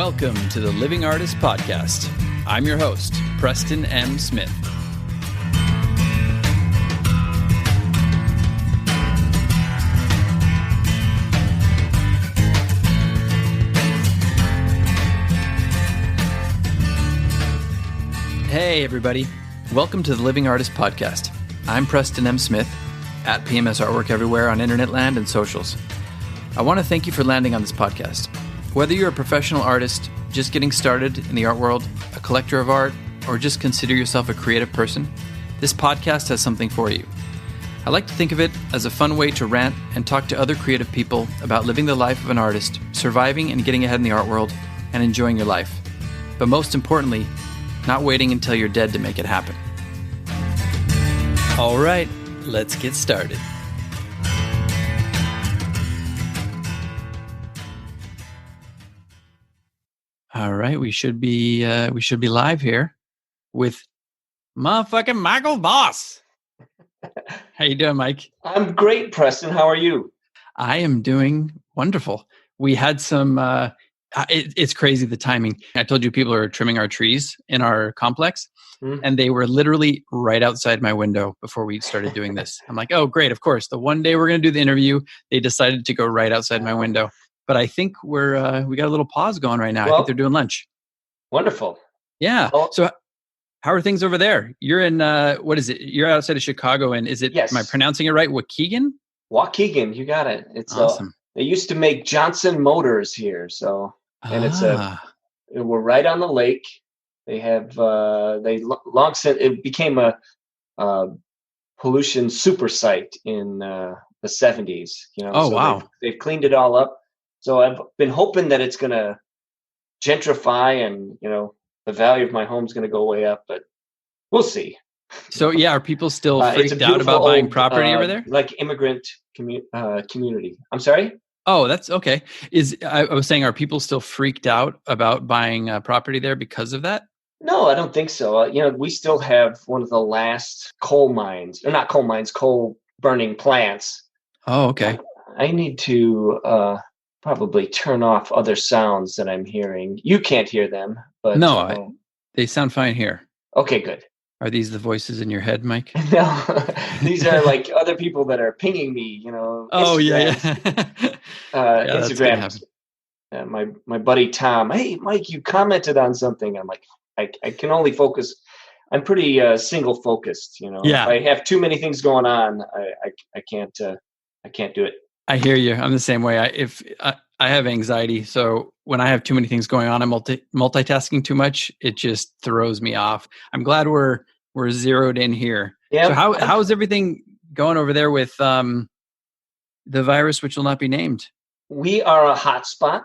Welcome to the Living Artist Podcast. I'm your host, Preston M. Smith. Hey, everybody. Welcome to the Living Artist Podcast. I'm Preston M. Smith, at PMS Artwork everywhere on internet land and socials. I want to thank you for landing on this podcast. Whether you're a professional artist, just getting started in the art world, a collector of art, or just consider yourself a creative person, this podcast has something for you. I like to think of it as a fun way to rant and talk to other creative people about living the life of an artist, surviving and getting ahead in the art world, and enjoying your life. But most importantly, not waiting until you're dead to make it happen. All right, let's get started. All right, we should be live here with motherfucking Michael Voss. How you doing, Mike? I'm great, Preston. How are you? I am doing wonderful. We had some. It's crazy the timing. I told you people are trimming our trees in our complex, and they were literally right outside my window before we started doing this. I'm like, oh, great! Of course, the one day we're going to do the interview, they decided to go right outside my window. But I think we got a little pause going right now. I think they're doing lunch. Wonderful. Yeah. So how are things over there? You're in, what is it? You're outside of Chicago. And is it, Yes. Am I pronouncing it right? Waukegan? Waukegan, you got it. It's awesome. They used to make Johnson Motors here. So, and we're right on the lake. They have, long since it became a pollution super site in the 70s. Wow. They've cleaned it all up. So I've been hoping that it's going to gentrify and, the value of my home is going to go way up, but we'll see. So yeah, are people still freaked out about buying property over there? Like immigrant community. I'm sorry? Oh, that's okay. I was saying, are people still freaked out about buying property there because of that? No, I don't think so. We still have one of the last coal burning plants. Oh, okay. I need to probably turn off other sounds that I'm hearing. You can't hear them, but no, they sound fine here. Okay, good. Are these the voices in your head, Mike? No, these are like other people that are pinging me. Oh yeah. Instagram. My buddy Tom. Hey, Mike, you commented on something. I'm like, I can only focus. I'm pretty single focused. Yeah. If I have too many things going on, I can't do it. I hear you. I'm the same way. I have anxiety, so when I have too many things going on, I'm multitasking too much. It just throws me off. I'm glad we're zeroed in here. Yeah. So how's everything going over there with the virus, which will not be named? We are a hot spot.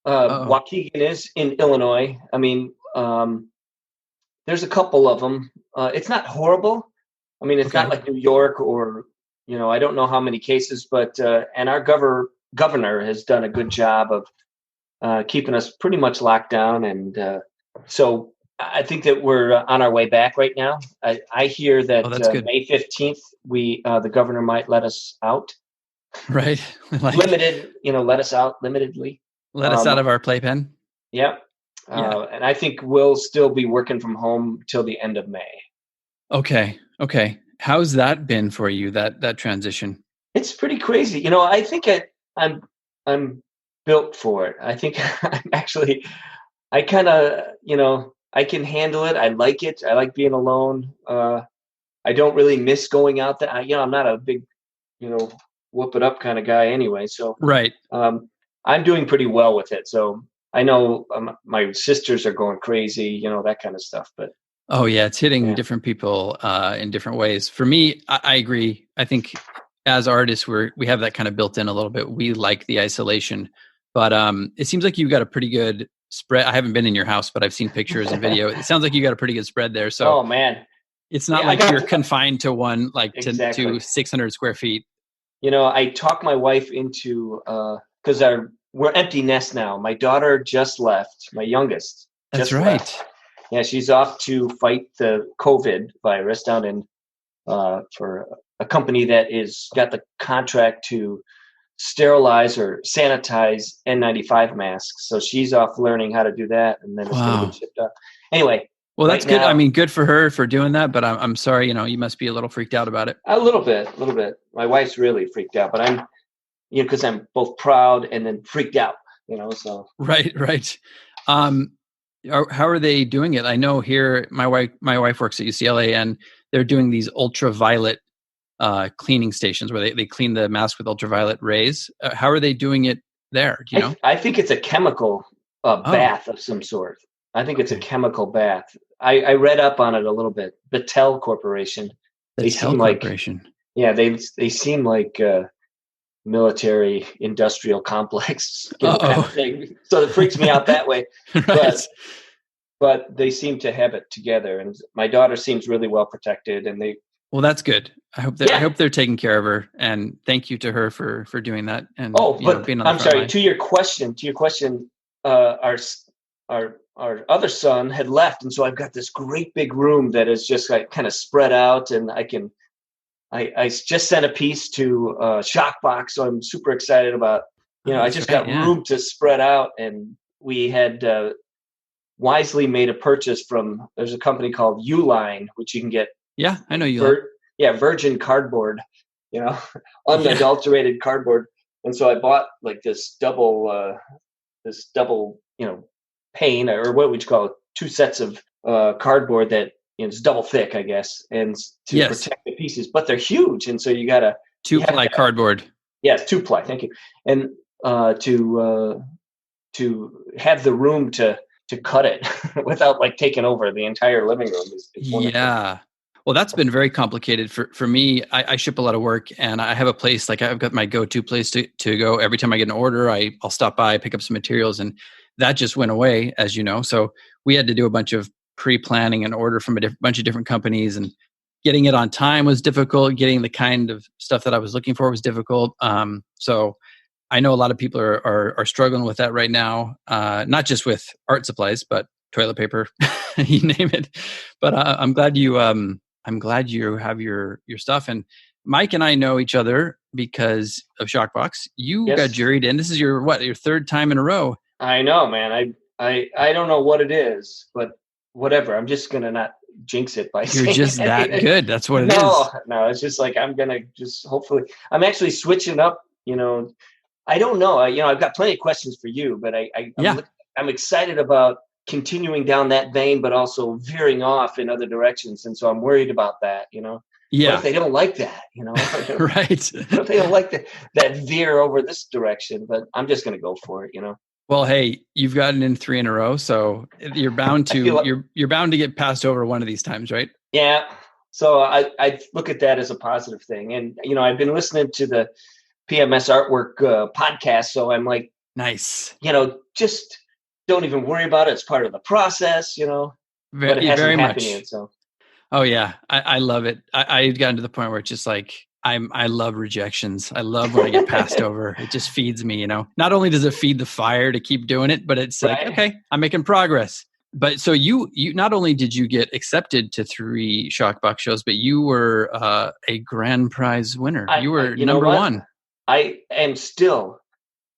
Waukegan is in Illinois. I mean, there's a couple of them. It's not horrible. I mean, it's not like New York or. I don't know how many cases, but and our governor has done a good job of keeping us pretty much locked down, and so I think that we're on our way back right now. I hear that May 15th, the governor might let us out. Right, limited. Let us out limitedly. Let us out of our playpen. Yep. Yeah. And I think we'll still be working from home till the end of May. Okay. How's that been for you, that transition? It's pretty crazy. I think I'm built for it. I think I kind of, I can handle it. I like it. I like being alone. I don't really miss going out there. I'm not a big, whoop it up kind of guy anyway. So right. I'm doing pretty well with it. So I know my sisters are going crazy, that kind of stuff, but oh yeah, it's hitting different people in different ways. For me, I agree. I think as artists, we have that kind of built in a little bit. We like the isolation, but it seems like you've got a pretty good spread. I haven't been in your house, but I've seen pictures and video. It sounds like you got a pretty good spread there. So, oh man, it's not like you're confined to one, like to 600 square feet. I talked my wife into because we're empty nest now. My daughter just left. My youngest. That's right. Left. Yeah, she's off to fight the COVID virus down in for a company that got the contract to sterilize or sanitize N95 masks. So she's off learning how to do that, and then it's going to get shipped up. Anyway. Well, that's good. I mean, good for her for doing that, but I'm sorry, you must be a little freaked out about it. A little bit. My wife's really freaked out, but I'm, because I'm both proud and then freaked out, so. Right. How are they doing it? I know here, my wife works at UCLA, and they're doing these ultraviolet cleaning stations where they clean the mask with ultraviolet rays. How are they doing it there? Do you know? I think it's a chemical bath of some sort. I think it's a chemical bath. I read up on it a little bit. Battelle Corporation. They seem like military industrial complex kind of thing. So it freaks me out that way. Right. But they seem to have it together, and my daughter seems really well protected. And well, that's good. I hope they're taking care of her, and thank you to her for doing that. And being on the I'm sorry. line. To your question, our other son had left, and so I've got this great big room that is just like kind of spread out, and I just sent a piece to Shockbox, so I'm super excited about. I just got room to spread out, and we had wisely made a purchase from. There's a company called Uline, which you can get. Yeah, I know Uline. Virgin cardboard, unadulterated cardboard, and so I bought like this double, pane, or what would you call it? 2 sets of cardboard that it's double thick, I guess, and to protect the pieces. But they're huge, and so you got to 2-ply cardboard. Yes, 2-ply. Thank you. And to have the room to cut it without like taking over the entire living room is wonderful. Yeah. Well, that's been very complicated for me. I ship a lot of work, and I have a place, like I've got my go-to place to go. Every time I get an order, I'll stop by, pick up some materials, and that just went away, as you know. So we had to do a bunch of pre-planning and order from a bunch of different companies, and getting it on time was difficult. Getting the kind of stuff that I was looking for was difficult. So I know a lot of people are struggling with that right now, not just with art supplies, but toilet paper, you name it. But I'm glad you have your stuff. And Mike and I know each other because of Shockbox. You got juried in. This is your 3rd time in a row. I know, man. I don't know what it is, but whatever. I'm just gonna not jinx it by saying you're just that good. That's what it is. No, it's just like I'm gonna just hopefully. I'm actually switching up. I don't know. I've got plenty of questions for you, but I'm excited about continuing down that vein, but also veering off in other directions. And so I'm worried about that, Yeah. What if they don't like that, Right. What if they don't like that veer over this direction? But I'm just going to go for it, Well, hey, you've gotten in 3 in a row, so you're bound to you're bound to get passed over one of these times, right? Yeah. So I look at that as a positive thing. And, I've been listening to the PMS Artwork podcast. So I'm like, nice. Just don't even worry about it. It's part of the process, but it hasn't very happened much. Yet, so. Oh yeah. I love it. I've gotten to the point where it's just like, I love rejections. I love when I get passed over. It just feeds me, not only does it feed the fire to keep doing it, but it's like, okay, I'm making progress. But so you not only did you get accepted to 3 Shockbox shows, but you were a grand prize winner. You were number 1. I am still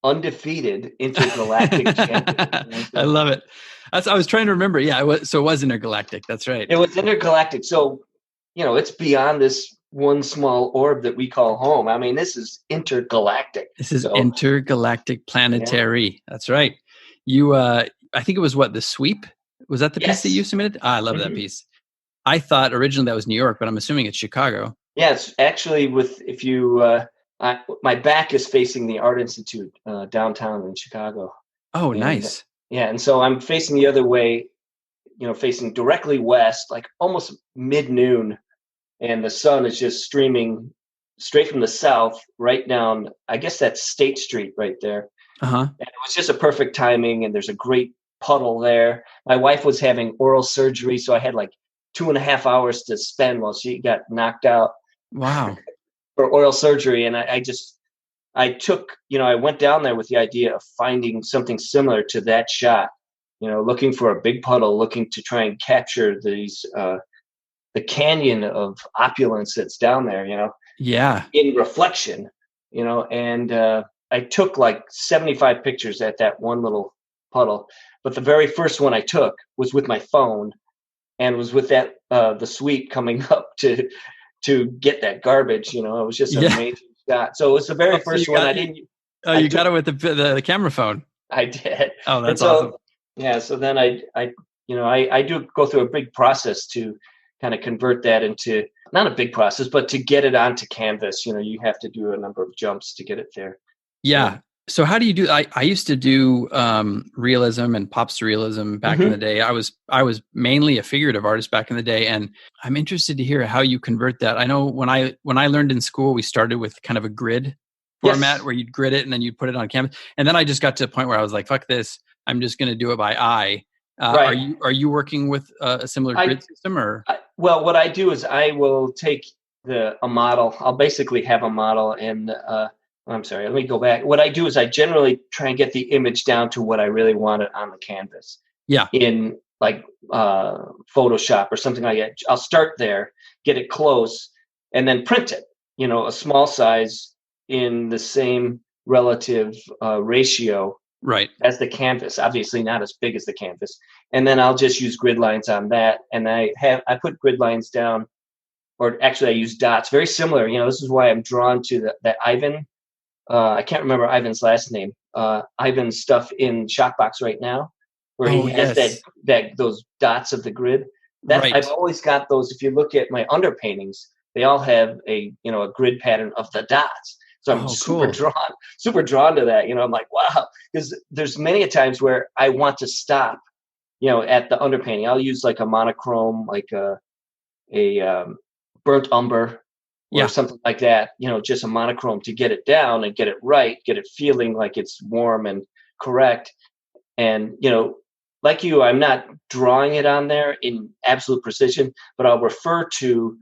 undefeated intergalactic champion. I love it. I was trying to remember. Yeah, it was intergalactic. That's right. It was intergalactic. So, it's beyond this one small orb that we call home. I mean, this is intergalactic. This is intergalactic planetary. Yeah. That's right. You, I think it was the Sweep? Was that the piece that you submitted? I love that piece. I thought originally that was New York, but I'm assuming it's Chicago. Yeah, it's actually my back is facing the Art Institute downtown in Chicago. Oh, nice. Yeah, and so I'm facing the other way, facing directly west, like almost mid-noon, and the sun is just streaming straight from the south right down, I guess that's State Street right there. Uh-huh. And it was just a perfect timing, and there's a great puddle there. My wife was having oral surgery, so I had like 2.5 hours to spend while she got knocked out. Wow. For oral surgery. And I went down there with the idea of finding something similar to that shot, looking for a big puddle, looking to try and capture these, the canyon of opulence that's down there, Yeah. in reflection, and I took like 75 pictures at that one little puddle, but the very first one I took was with my phone, and was with that the sweep coming up to get that garbage. It was just an amazing shot. So it was the very first one. I didn't. Oh, you got it with the camera phone. I did. Oh, that's awesome. Yeah. So then I do go through a big process to kind of convert that into, not a big process, but to get it onto canvas. You have to do a number of jumps to get it there. Yeah. So how do you do? I used to do realism and pop surrealism back in the day. I was mainly a figurative artist back in the day, and I'm interested to hear how you convert that. I know when I learned in school, we started with kind of a grid format where you'd grid it and then you'd put it on canvas. And then I just got to the point where I was like, "Fuck this! I'm just going to do it by eye." Right. Are you working with a similar grid system, or? Well, what I do is I will take a model. I'll basically have a model, and I'm sorry, let me go back. What I do is I generally try and get the image down to what I really want it on the canvas. Yeah. In like Photoshop or something like that. I'll start there, get it close, and then print it. A small size in the same relative ratio. Right. As the canvas, obviously not as big as the canvas. And then I'll just use grid lines on that. And I put grid lines down, or actually I use dots, very similar. This is why I'm drawn to that Ivan. I can't remember Ivan's last name. Ivan's stuff in Shockbox right now, where he has those dots of the grid. Right. I've always got those. If you look at my underpaintings, they all have a grid pattern of the dots. So I'm super drawn to that. I'm like, wow, because there's many a times where I want to stop, at the underpainting. I'll use like a monochrome, like a burnt umber or something like that, just a monochrome to get it down and get it right, get it feeling like it's warm and correct. And, like you, I'm not drawing it on there in absolute precision, but I'll refer to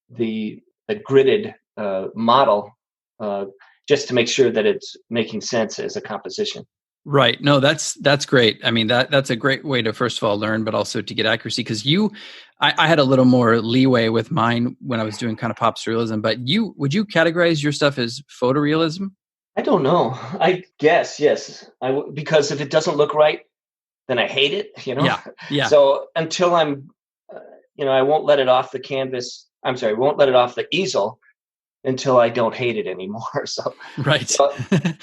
the gridded model just to make sure that it's making sense as a composition. Right. No, that's great. I mean, that's a great way to, first of all, learn, but also to get accuracy. Because I had a little more leeway with mine when I was doing kind of pop surrealism, but would you categorize your stuff as photorealism? I don't know. I guess, yes. Because if it doesn't look right, then I hate it, Yeah. So until I'm, I won't let it off the canvas. I'm sorry, I won't let it off the easel until I don't hate it anymore. So, right. So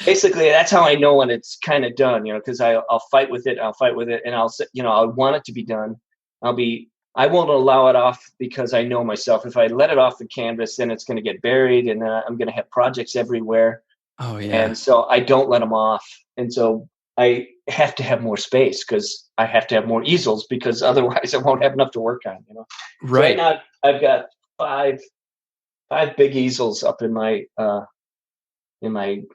basically, that's how I know when it's kind of done, because I'll fight with it. And I'll say, I want it to be done. I won't allow it off because I know myself. If I let it off the canvas, then it's going to get buried, and then I'm going to have projects everywhere. Oh yeah. And so I don't let them off. And so I have to have more space because I have to have more easels, because otherwise I won't have enough to work on, Right. So right now I've got five big easels up in my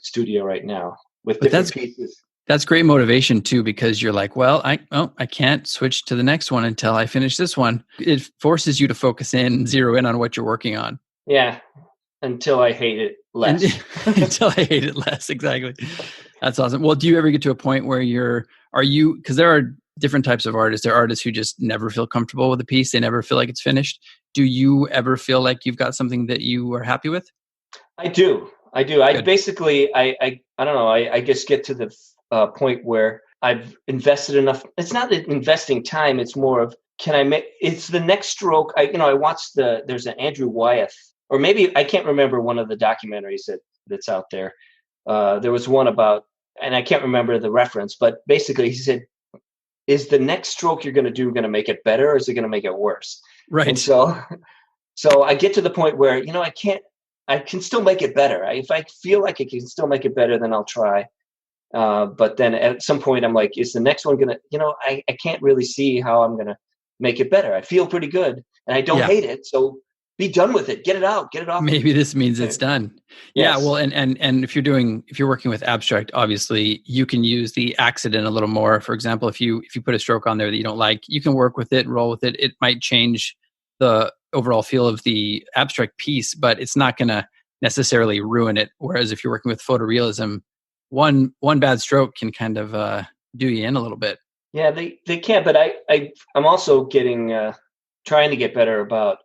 studio right now with different pieces. That's great motivation too, because you're like, well, I can't switch to the next one until I finish this one. It forces you to focus in, zero in on what you're working on. Yeah. Until I hate it less. Until I hate it less. Exactly. That's awesome. Well, do you ever get to a point where because there are different types of artists. There are artists who just never feel comfortable with a piece. They never feel like it's finished. Do you ever feel like you've got something that you are happy with? I do. I basically, I don't know. I just get to the point where I've invested enough. It's not investing time. It's more of, it's the next stroke. I watched there's an Andrew Wyeth, or maybe I can't remember one of the documentaries that's out there. There was one about, and I can't remember the reference, but basically he said, is the next stroke you're going to do going to make it better, or is it going to make it worse? Right. And so I get to the point where, I can still make it better. If I feel like I can still make it better, then I'll try. But then at some point I'm like, is the next one going to, I can't really see how I'm going to make it better. I feel pretty good and I don't hate it. So be done with it. Get it out. Get it off. Maybe this means it's done. Yes. Yeah. Well, and if you're working with abstract, obviously you can use the accident a little more. For example, if you put a stroke on there that you don't like, you can work with it, roll with it. It might change the overall feel of the abstract piece, but it's not going to necessarily ruin it. Whereas if you're working with photorealism, one bad stroke can kind of do you in a little bit. Yeah, they can. But I'm also trying to get better about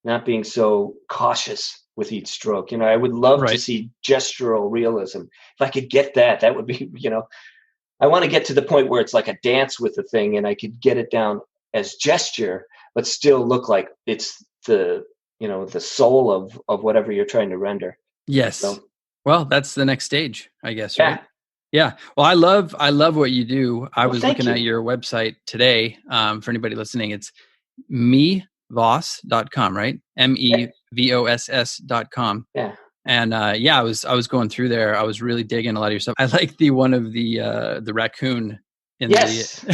not being so cautious with each stroke. I would love to Right. see gestural realism. If I could get that, that would be, I want to get to the point where it's like a dance with the thing and I could get it down as gesture, but still look like it's the soul of whatever you're trying to render. Yes. So, well, that's the next stage, I guess, yeah. right? Yeah. Well, I love what you do. I was looking you. at your website today. For anybody listening, it's mevoss.com, right? MEVOSS.com. Yeah. And I was going through there. I was really digging a lot of your stuff. I like the one of the raccoon in yes.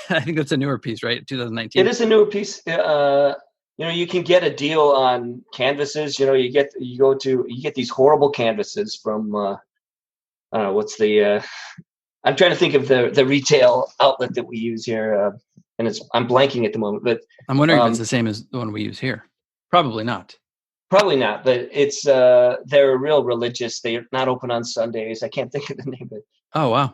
I think that's a newer piece, right? 2019. It is a newer piece. You can get a deal on canvases. You get these horrible canvases from I don't know what's the I'm trying to think of the retail outlet that we use here, and I'm blanking at the moment. But I'm wondering if it's the same as the one we use here. Probably not. Probably not, but it's they're real religious. They're not open on Sundays. I can't think of the name of it. Oh wow.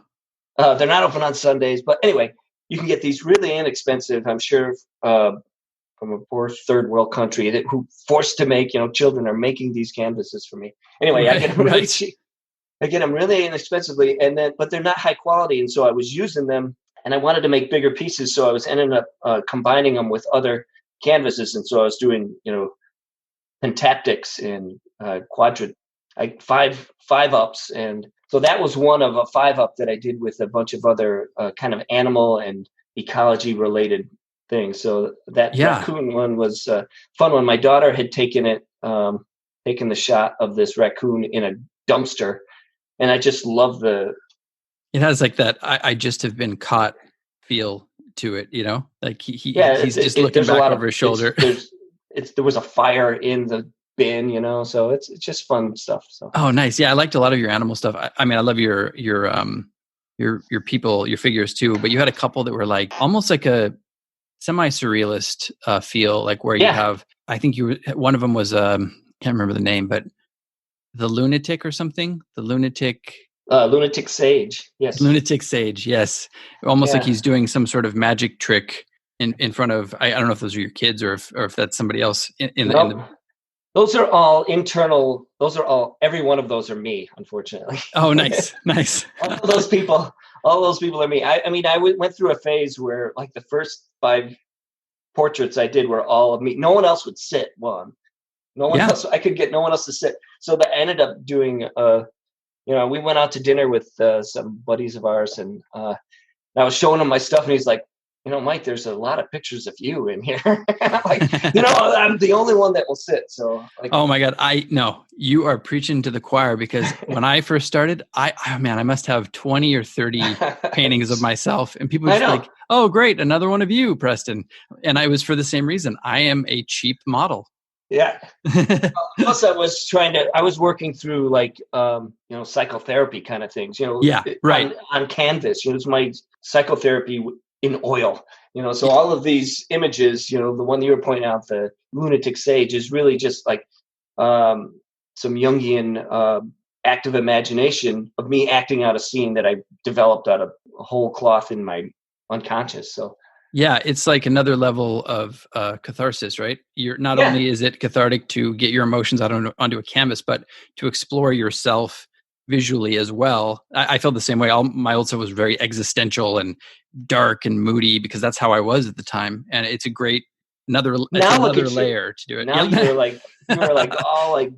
They're not open on Sundays, but anyway, you can get these really inexpensive. I'm sure from a poor third world country who forced to make. Children are making these canvases for me. Anyway, I get them really cheap. I get them really inexpensively, but they're not high quality, and so I was using them, and I wanted to make bigger pieces, so I was ending up combining them with other canvases, and so I was doing pentaptics and quadrant, like five ups, and so that was one of a 5-up that I did with a bunch of other kind of animal and ecology related things. So that raccoon one was a fun one. My daughter had taken the shot of this raccoon in a dumpster, and I just love it has like that I just have been caught feel to it, like he's just looking back over his shoulder. There was a fire in the bin, so it's just fun stuff. So. Oh, nice. Yeah. I liked a lot of your animal stuff. I mean, I love your people, your figures too, but you had a couple that were like almost like a semi-surrealist feel, like where you have, I think one of them was, can't remember the name, but the lunatic or something, lunatic sage. Yes. Lunatic sage. Yes. Almost like he's doing some sort of magic trick in front of, I don't know if those are your kids or if that's somebody else in the those are all internal. Every one of those are me, unfortunately. Oh, nice. Nice. all those people are me. I mean, I went through a phase where like the first 5 portraits I did were all of me. No one else would sit. No one else. I could get no one else to sit. So that I ended up doing, we went out to dinner with some buddies of ours, and I was showing him my stuff, and he's like, Mike, there's a lot of pictures of you in here. Like, I'm the only one that will sit. So, oh my God, you are preaching to the choir, because when I first started, I must have 20 or 30 paintings of myself, and people were just like, "Oh, great, another one of you, Preston." And I was for the same reason. I am a cheap model. Yeah. Plus, I was working through like, psychotherapy kind of things. Yeah, right. On canvas. It's my psychotherapy in oil, so all of these images, the one that you were pointing out, the lunatic sage, is really just like some Jungian active imagination of me acting out a scene that I developed out of a whole cloth in my unconscious. So yeah, it's like another level of catharsis, right? You're not only is it cathartic to get your emotions out onto a canvas, but to explore yourself visually as well. I felt the same way. My old stuff was very existential and dark and moody, because that's how I was at the time. And it's a great another layer to do it. Now you're like all like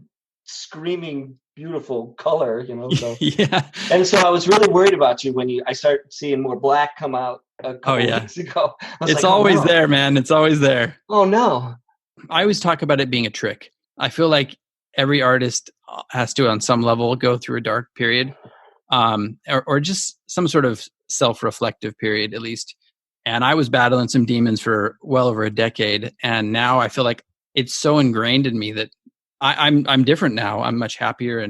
screaming beautiful color, So. Yeah. And so I was really worried about you when I start seeing more black come out a couple weeks ago. It's always there, man. It's always there. Oh no. I always talk about it being a trick. I feel like every artist has to, on some level, go through a dark period, or just some sort of self-reflective period, at least. And I was battling some demons for well over a decade, and now I feel like it's so ingrained in me that I'm different now. I'm much happier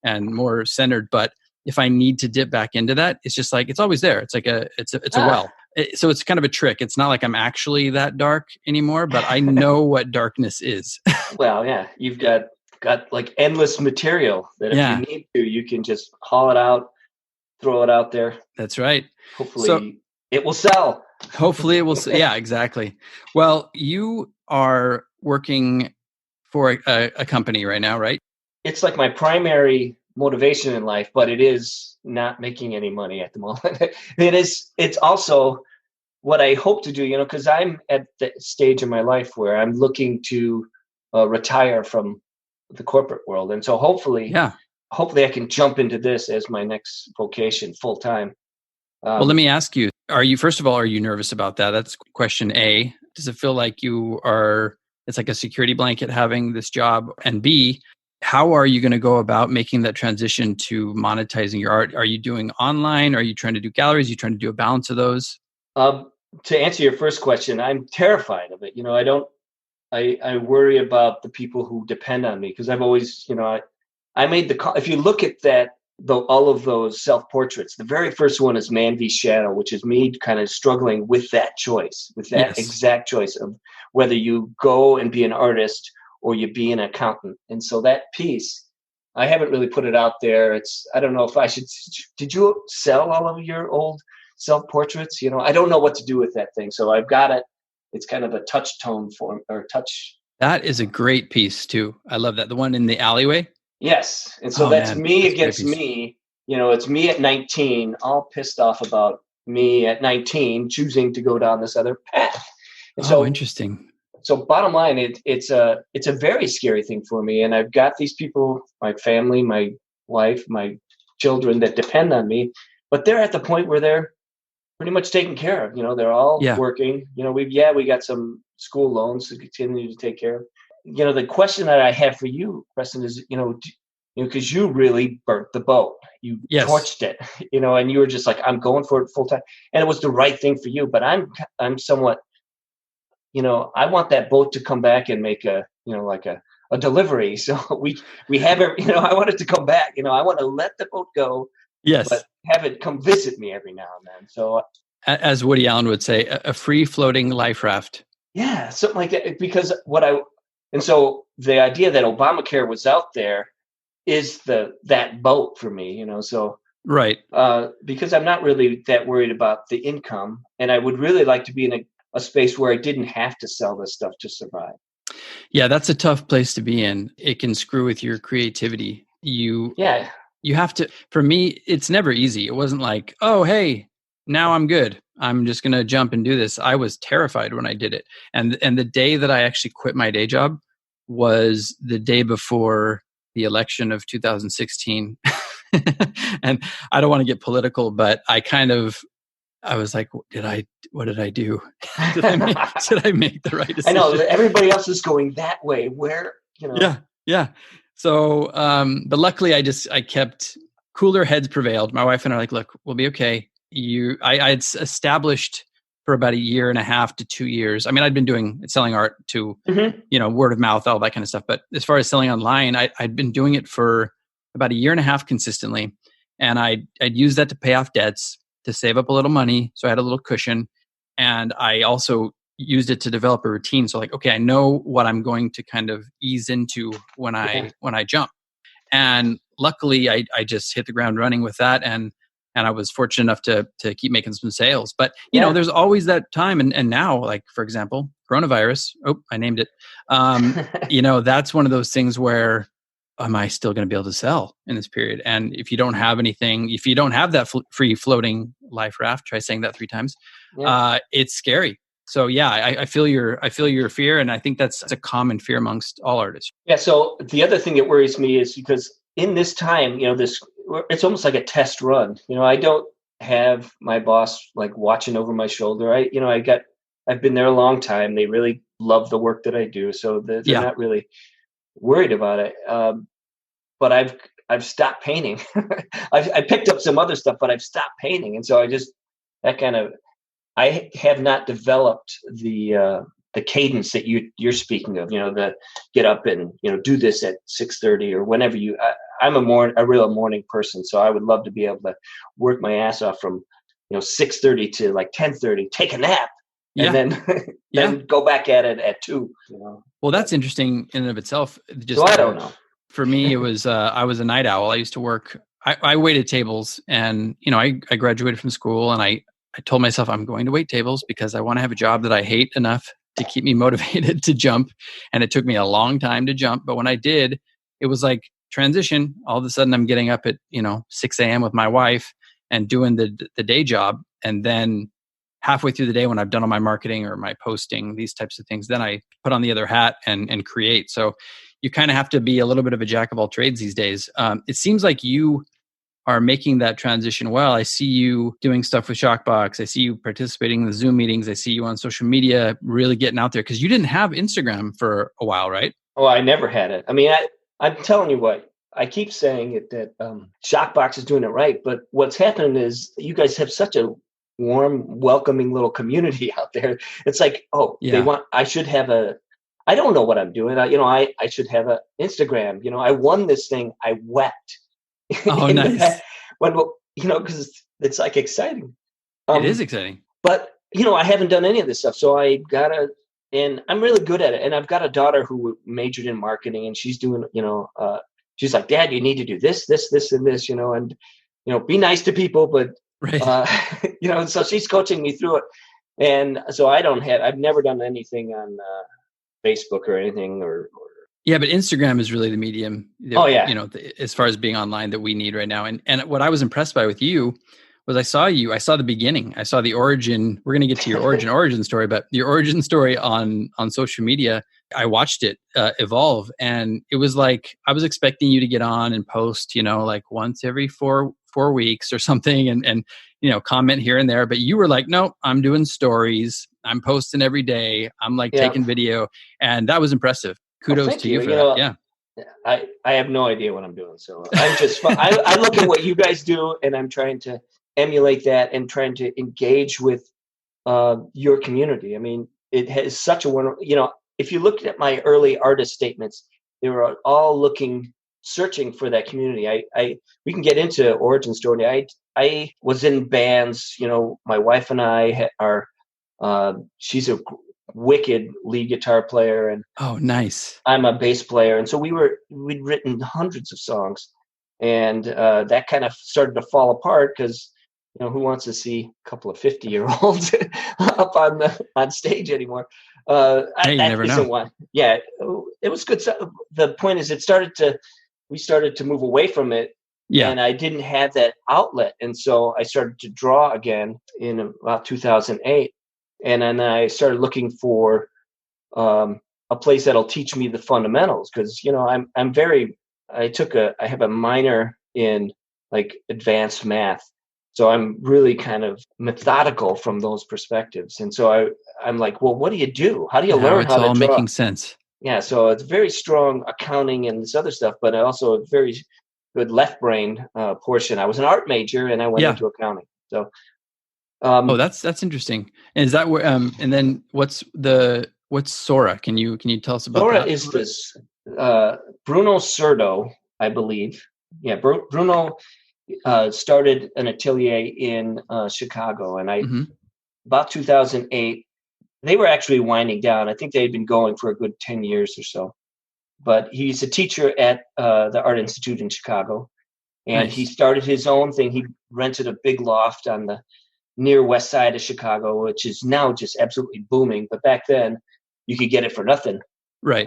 and more centered. But if I need to dip back into that, it's just like it's always there. It's like it's a well. So it's kind of a trick. It's not like I'm actually that dark anymore, but I know what darkness is. Well, yeah, you've got like endless material that if you need to, you can just haul it out, throw it out there. That's right. Hopefully it will sell. Hopefully it will. Yeah, exactly. Well, you are working for a company right now, right? It's like my primary motivation in life, but it is not making any money at the moment. It's also what I hope to do, because I'm at the stage in my life where I'm looking to retire from the corporate world. And so hopefully I can jump into this as my next vocation full time. Well, let me ask you, first of all, are you nervous about that? That's question A. Does it feel like it's like a security blanket having this job? And B, how are you going to go about making that transition to monetizing your art? Are you doing online? Are you trying to do galleries? Are you trying to do a balance of those? To answer your first question, I'm terrified of it. I worry about the people who depend on me, because I've always, I made the call. If you look at all of those self-portraits, the very first one is Man v. Shadow, which is me kind of struggling with that choice, with that exact choice of whether you go and be an artist or you be an accountant. And so that piece, I haven't really put it out there. I don't know if I should. Did you sell all of your old self-portraits? I don't know what to do with that thing. So I've got it. It's kind of a touch tone form or touch. That is a great piece too. I love that. The one in the alleyway. Yes. And so that's me against me. It's me at 19, all pissed off about me at 19 choosing to go down this other path. And so interesting. So bottom line, it's a very scary thing for me. And I've got these people, my family, my wife, my children that depend on me, but they're at the point where they're pretty much taken care of. They're all working. We got some school loans to continue to take care of. The question that I have for you, Preston, is, because you really burnt the boat. You torched it, and you were just like, I'm going for it full time. And it was the right thing for you. But I'm somewhat, I want that boat to come back and make a delivery. So we have it, I want it to come back. I want to let the boat go. Yes. But have it come visit me every now and then. So, as Woody Allen would say, a free floating life raft. Yeah, something like that. Because so the idea that Obamacare was out there is that boat for me, so. Right. Because I'm not really that worried about the income, and I would really like to be in a space where I didn't have to sell this stuff to survive. Yeah, that's a tough place to be in. It can screw with your creativity. You have to, for me, it's never easy. It wasn't like, oh, hey, now I'm good. I'm just going to jump and do this. I was terrified when I did it. And the day that I actually quit my day job was the day before the election of 2016. And I don't want to get political, but I was like, what did I do? Did I make the right decision? I know everybody else is going that way. Where, Yeah. So, but luckily I kept cooler heads prevailed. My wife and I are like, look, we'll be okay. I had established for about 1.5 to 2 years. I mean, I'd been selling art to, word of mouth, all that kind of stuff. But as far as selling online, I'd been doing it for about 1.5 consistently. And I'd use that to pay off debts, to save up a little money. So I had a little cushion. And I also used it to develop a routine. So like, okay, I know what I'm going to kind of ease into when I jump. And luckily I just hit the ground running with that. And I was fortunate enough to keep making some sales. But, there's always that time. And now, like, for example, coronavirus, I named it. That's one of those things where, am I still going to be able to sell in this period? And if you don't have anything, if you don't have that free floating life raft, try saying that 3 times, it's scary. So I feel your fear. And I think that's a common fear amongst all artists. Yeah. So the other thing that worries me is because in this time, it's almost like a test run. I don't have my boss like watching over my shoulder. I've been there a long time. They really love the work that I do. So they're not really worried about it. But I've stopped painting. I picked up some other stuff, but I've stopped painting. And so I have not developed the cadence that you're speaking of, the get up and, do this at 6:30 or whenever I'm a real morning person. So I would love to be able to work my ass off from, 6:30 to like 10:30, take a nap. And then go back at it at 2. Well, that's interesting in and of itself. So I don't know. For me, it was I was a night owl. I used to work. I waited tables, and I graduated from school, and I told myself I'm going to wait tables because I want to have a job that I hate enough to keep me motivated to jump. And it took me a long time to jump. But when I did, it was like transition. All of a sudden I'm getting up at, 6 a.m. with my wife and doing the day job. And then halfway through the day, when I've done all my marketing or my posting, these types of things, then I put on the other hat and create. So you kind of have to be a little bit of a jack of all trades these days. It seems like you are making that transition well. I see you doing stuff with Shockbox. I see you participating in the Zoom meetings. I see you on social media, really getting out there, because you didn't have Instagram for a while, right? Oh, I never had it. I mean, I'm telling you what, I keep saying it that Shockbox is doing it right. But what's happening is you guys have such a warm, welcoming little community out there. It's like, I should have I don't know what I'm doing. I should have an Instagram. I won this thing. I wept. Oh, nice. Because it's like exciting. It is exciting. But, I haven't done any of this stuff. So and I'm really good at it. And I've got a daughter who majored in marketing, and she's doing, she's like, Dad, you need to do this, this, this, and this, and, be nice to people. But, right. So she's coaching me through it. And so I've never done anything on Facebook or anything Yeah, but Instagram is really the medium. As far as being online that we need right now. And what I was impressed by with you was I saw the beginning. I saw the origin. We're going to get to your origin story, but your origin story on social media, I watched it evolve, and it was like I was expecting you to get on and post, like once every four weeks or something, and comment here and there. But you were like, no, I'm doing stories. I'm posting every day. I'm like taking video, and that was impressive. Kudos to you for that. Yeah. I have no idea what I'm doing. So I'm just, I look at what you guys do, and I'm trying to emulate that and trying to engage with your community. I mean, it has such a wonderful, if you look at my early artist statements, they were all searching for that community. We can get into origin story. I was in bands, my wife and I she's a wicked lead guitar player, and oh, nice. I'm a bass player, and so we'd written hundreds of songs, and that kind of started to fall apart because who wants to see a couple of 50-year-olds up on stage anymore? You never know. One. Yeah, it was good. The point is, we started to move away from it. Yeah. And I didn't have that outlet, and so I started to draw again in about 2008. And then I started looking for a place that'll teach me the fundamentals, because I have a minor in like advanced math, so I'm really kind of methodical from those perspectives. And so I'm like, well, what do you do? How do you learn how to draw? It's all making sense. Yeah, so it's very strong accounting and this other stuff, but also a very good left brain portion. I was an art major, and I went into accounting. So. That's interesting. And is that where? And then what's Sora? Can you tell us about Sora? That? Is this Bruno Cerdo, I believe? Yeah, Bruno started an atelier in Chicago, and about 2008. They were actually winding down. I think they had been going for a good 10 years or so. But he's a teacher at the Art Institute in Chicago, and he started his own thing. He rented a big loft on the near west side of Chicago, which is now just absolutely booming. But back then, you could get it for nothing. Right.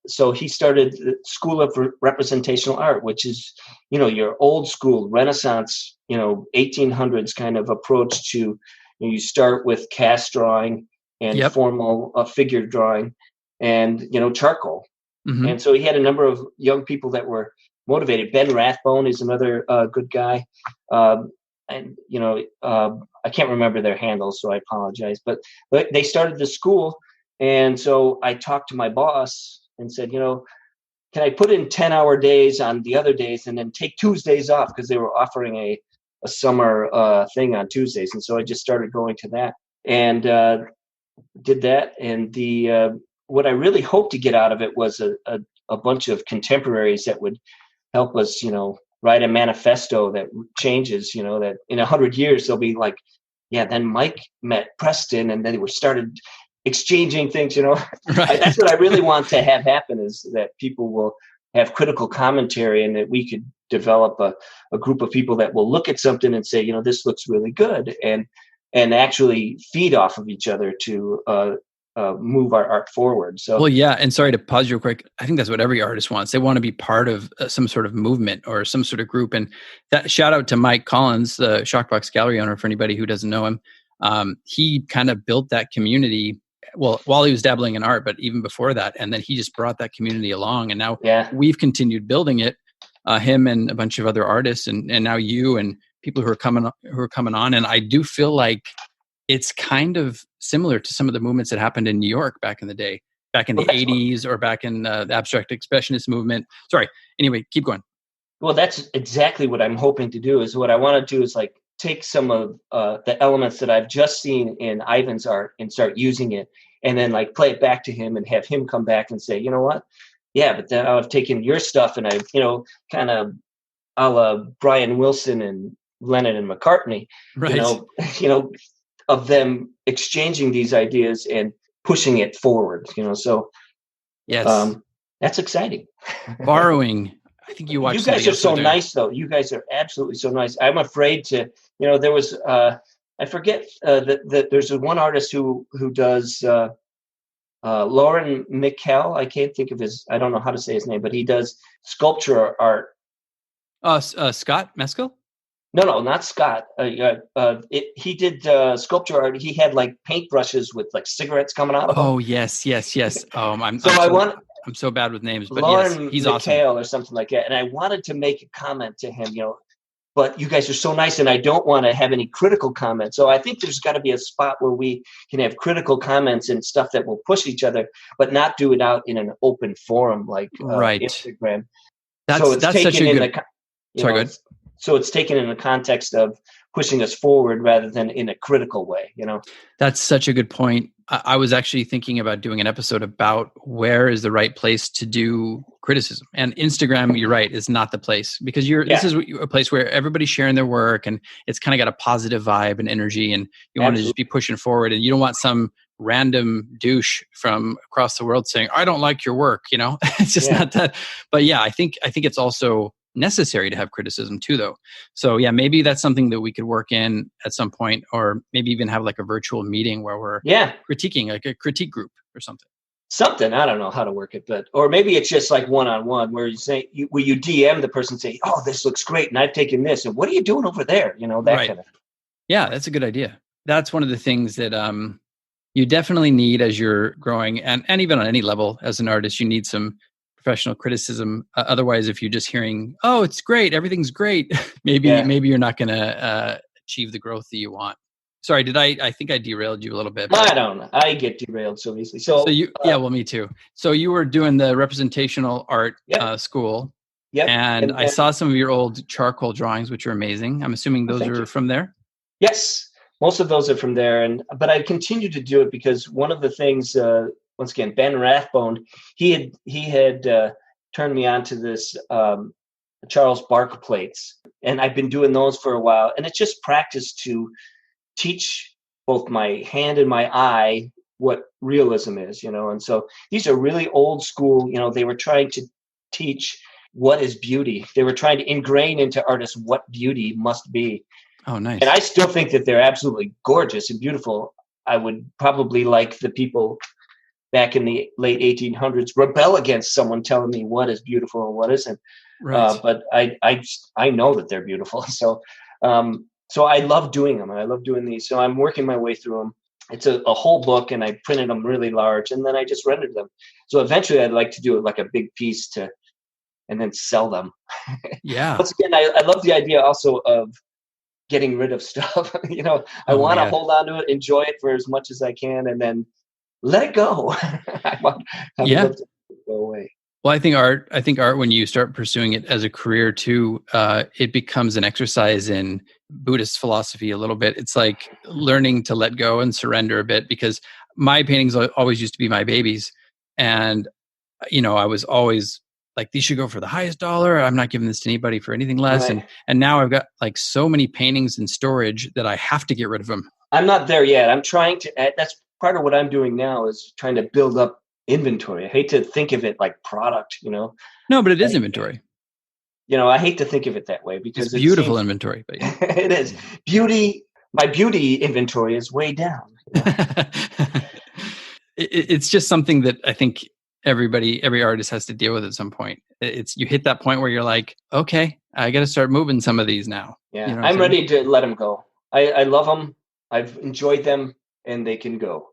So he started the School of Representational Art, which is, your old school Renaissance, 1800s kind of approach to. You start with cast drawing and formal figure drawing, and charcoal. Mm-hmm. And so he had a number of young people that were motivated. Ben Rathbone is another good guy. And I can't remember their handles, so I apologize. But they started the school, and so I talked to my boss and said, can I put in 10-hour days on the other days and then take Tuesdays off, because they were offering a summer thing on Tuesdays, and so I just started going to that and did that. And what I really hoped to get out of it was a bunch of contemporaries that would help us, write a manifesto that changes, that in 100 years they'll be like, yeah, then Mike met Preston, and then they started exchanging things, Right. That's what I really want to have happen, is that people will have critical commentary, and that we could develop a group of people that will look at something and say, this looks really good. And and actually feed off of each other to move our art forward. So, well, yeah. And sorry to pause you real quick. I think that's what every artist wants. They want to be part of some sort of movement or some sort of group. And that shout out to Mike Collins, the Shockbox Gallery owner, for anybody who doesn't know him. He kind of built that community, well, while he was dabbling in art, but even before that. And then he just brought that community along. And now we've continued building it, him and a bunch of other artists, and now you and people who are coming on. And I do feel like it's kind of similar to some of the movements that happened in New York back in the day, back in the 80s or back in the abstract expressionist movement. Sorry. Anyway, keep going. Well, that's exactly what I'm hoping to do. Is what I want to do is like take some of the elements that I've just seen in Ivan's art and start using it, and then like play it back to him and have him come back and say, you know what? Yeah, but then I've taken your stuff and I've, kind of a la Brian Wilson and Lennon and McCartney, right. Of them exchanging these ideas and pushing it forward, so yes, that's exciting. Borrowing. I think you watched. You guys are so nice, though. You guys are absolutely so nice. I'm afraid to, there was, I forget that there's one artist who does, Lauren Mikkel. I can't think of I don't know how to say his name, but he does sculpture art. Scott Mescal? No, not Scott. He did sculpture art. He had like paintbrushes with like cigarettes coming out of them. Oh, yes. I'm so bad with names, but Lauren yes, he's McHale awesome. Or something like that. And I wanted to make a comment to him, but you guys are so nice, and I don't want to have any critical comments. So I think there's got to be a spot where we can have critical comments and stuff that will push each other, but not do it out in an open forum like right. Instagram. That's such a good. Sorry, go ahead. So it's taken in the context of pushing us forward rather than in a critical way, That's such a good point. I was actually thinking about doing an episode about where is the right place to do criticism. And Instagram, you're right, is not the place, because this is a place where everybody's sharing their work and it's kind of got a positive vibe and energy, and you want to just be pushing forward, and you don't want some random douche from across the world saying, I don't like your work, It's just not that. But yeah, I think it's also necessary to have criticism too, though. So yeah, maybe that's something that we could work in at some point, or maybe even have like a virtual meeting where we're critiquing, like a critique group or something. I don't know how to work it, or maybe it's just like one-on-one where you say, where you DM the person, say, oh, this looks great, and I've taken this, and what are you doing over there? That right. kind of thing. Yeah, that's a good idea. That's one of the things that you definitely need as you're growing, and even on any level as an artist, you need some professional criticism. Otherwise, if you're just hearing, oh, it's great, everything's great, maybe you're not going to achieve the growth that you want. Sorry, I think I derailed you a little bit. I don't know. I get derailed so easily. So you, well, me too. So you were doing the representational art school. Yep. And I saw some of your old charcoal drawings, which are amazing. I'm assuming those are from there? Yes. Most of those are from there. But I continue to do it because one of the things, once again, Ben Rathbone, he had turned me on to this Charles Bark plates. And I've been doing those for a while. And it's just practice to teach both my hand and my eye what realism is, And so these are really old school, they were trying to teach what is beauty. They were trying to ingrain into artists what beauty must be. Oh, nice. And I still think that they're absolutely gorgeous and beautiful. I would probably, like the people back in the late 1800s, rebel against someone telling me what is beautiful and what isn't. Right. But I know that they're beautiful. So I love doing them. And I love doing these. So I'm working my way through them. It's a whole book, and I printed them really large, and then I just rendered them. So eventually I'd like to do it like a big piece and then sell them. Yeah. Once again, I love the idea also of getting rid of stuff. I want to hold on to it, enjoy it for as much as I can, and then let it go. I love to go away. Well, I think art, when you start pursuing it as a career too, it becomes an exercise in Buddhist philosophy a little bit. It's like learning to let go and surrender a bit, because my paintings always used to be my babies. And, I was always like, these should go for the highest dollar. I'm not giving this to anybody for anything less. Right. And now I've got like so many paintings in storage that I have to get rid of them. I'm not there yet. I'm trying to, that's part of what I'm doing now, is trying to build up inventory. I hate to think of it like product, No, but it is inventory. I hate to think of it that way, because it's beautiful inventory. But it is. Beauty my beauty inventory is way down. It's just something that I think every artist has to deal with at some point. You hit that point where you're like, okay, I got to start moving some of these now. Yeah, you know I'm ready to let them go. I love them. I've enjoyed them, and they can go.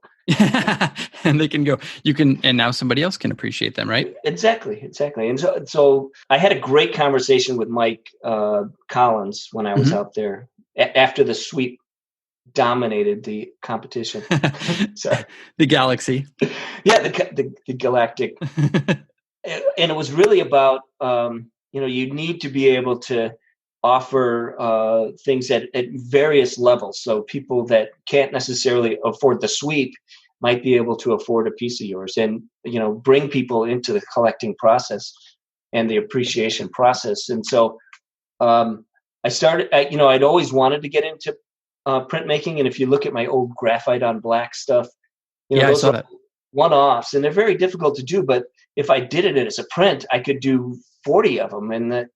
And they can go. And now somebody else can appreciate them, right? Exactly. And so I had a great conversation with Mike Collins when I was out there after the sweep dominated the competition. Sorry. The galaxy. Yeah, the galactic. And it was really about, you need to be able to offer things at various levels. So people that can't necessarily afford the sweep might be able to afford a piece of yours, and, bring people into the collecting process and the appreciation process. And so I started, I'd always wanted to get into printmaking. And if you look at my old graphite on black stuff, those I saw that. One-offs, and they're very difficult to do. But if I did it as a print, I could do 40 of them, and that,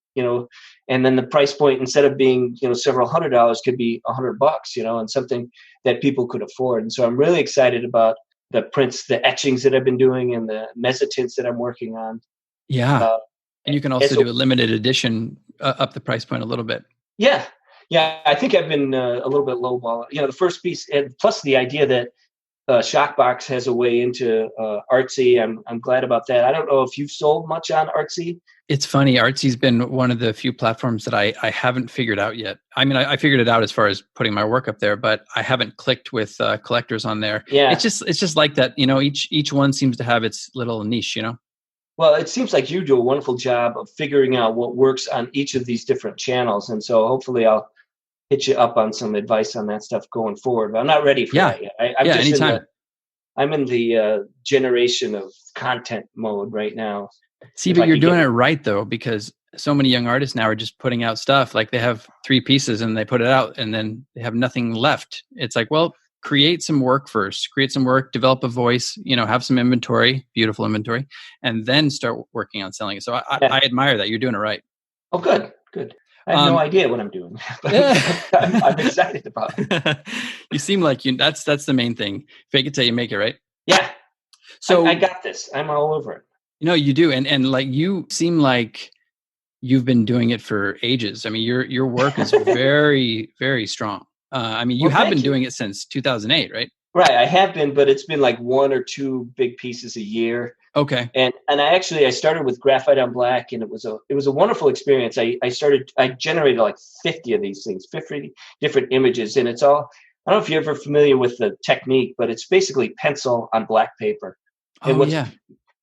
and then the price point, instead of being, several $100s, could be $100, and something that people could afford. And so I'm really excited about the prints, the etchings that I've been doing, and the mezzotints that I'm working on. Yeah. And you can also do a limited edition up the price point a little bit. Yeah. I think I've been a little bit lowball. The first piece, and plus the idea that Shockbox has a way into Artsy. I'm glad about that. I don't know if you've sold much on Artsy. It's funny. Artsy's been one of the few platforms that I haven't figured out yet. I mean, I figured it out as far as putting my work up there, but I haven't clicked with collectors on there. Yeah. It's just like that. Each one seems to have its little niche, Well, it seems like you do a wonderful job of figuring out what works on each of these different channels. And so hopefully I'll hit you up on some advice on that stuff going forward. But I'm not ready for that yet. Anytime. I'm in the generation of content mode right now. See, but you're doing it right, though, because so many young artists now are just putting out stuff. Like they have 3 pieces and they put it out and then they have nothing left. It's like, well, create some work first, develop a voice, have some inventory, beautiful inventory, and then start working on selling it. So I admire that. You're doing it right. Oh, good. I have no idea what I'm doing, but I'm excited about it. You seem like that's the main thing. Fake it till you make it, right? Yeah. So I got this. I'm all over it. You do. And like, you seem like you've been doing it for ages. I mean, your work is very, very strong. You have been doing it since 2008, right? Right. I have been, but it's been like 1 or 2 big pieces a year. Okay. And I started with graphite on black, and it was a wonderful experience. I generated like 50 of these things, 50 different images. And it's all, I don't know if you're ever familiar with the technique, but it's basically pencil on black paper. And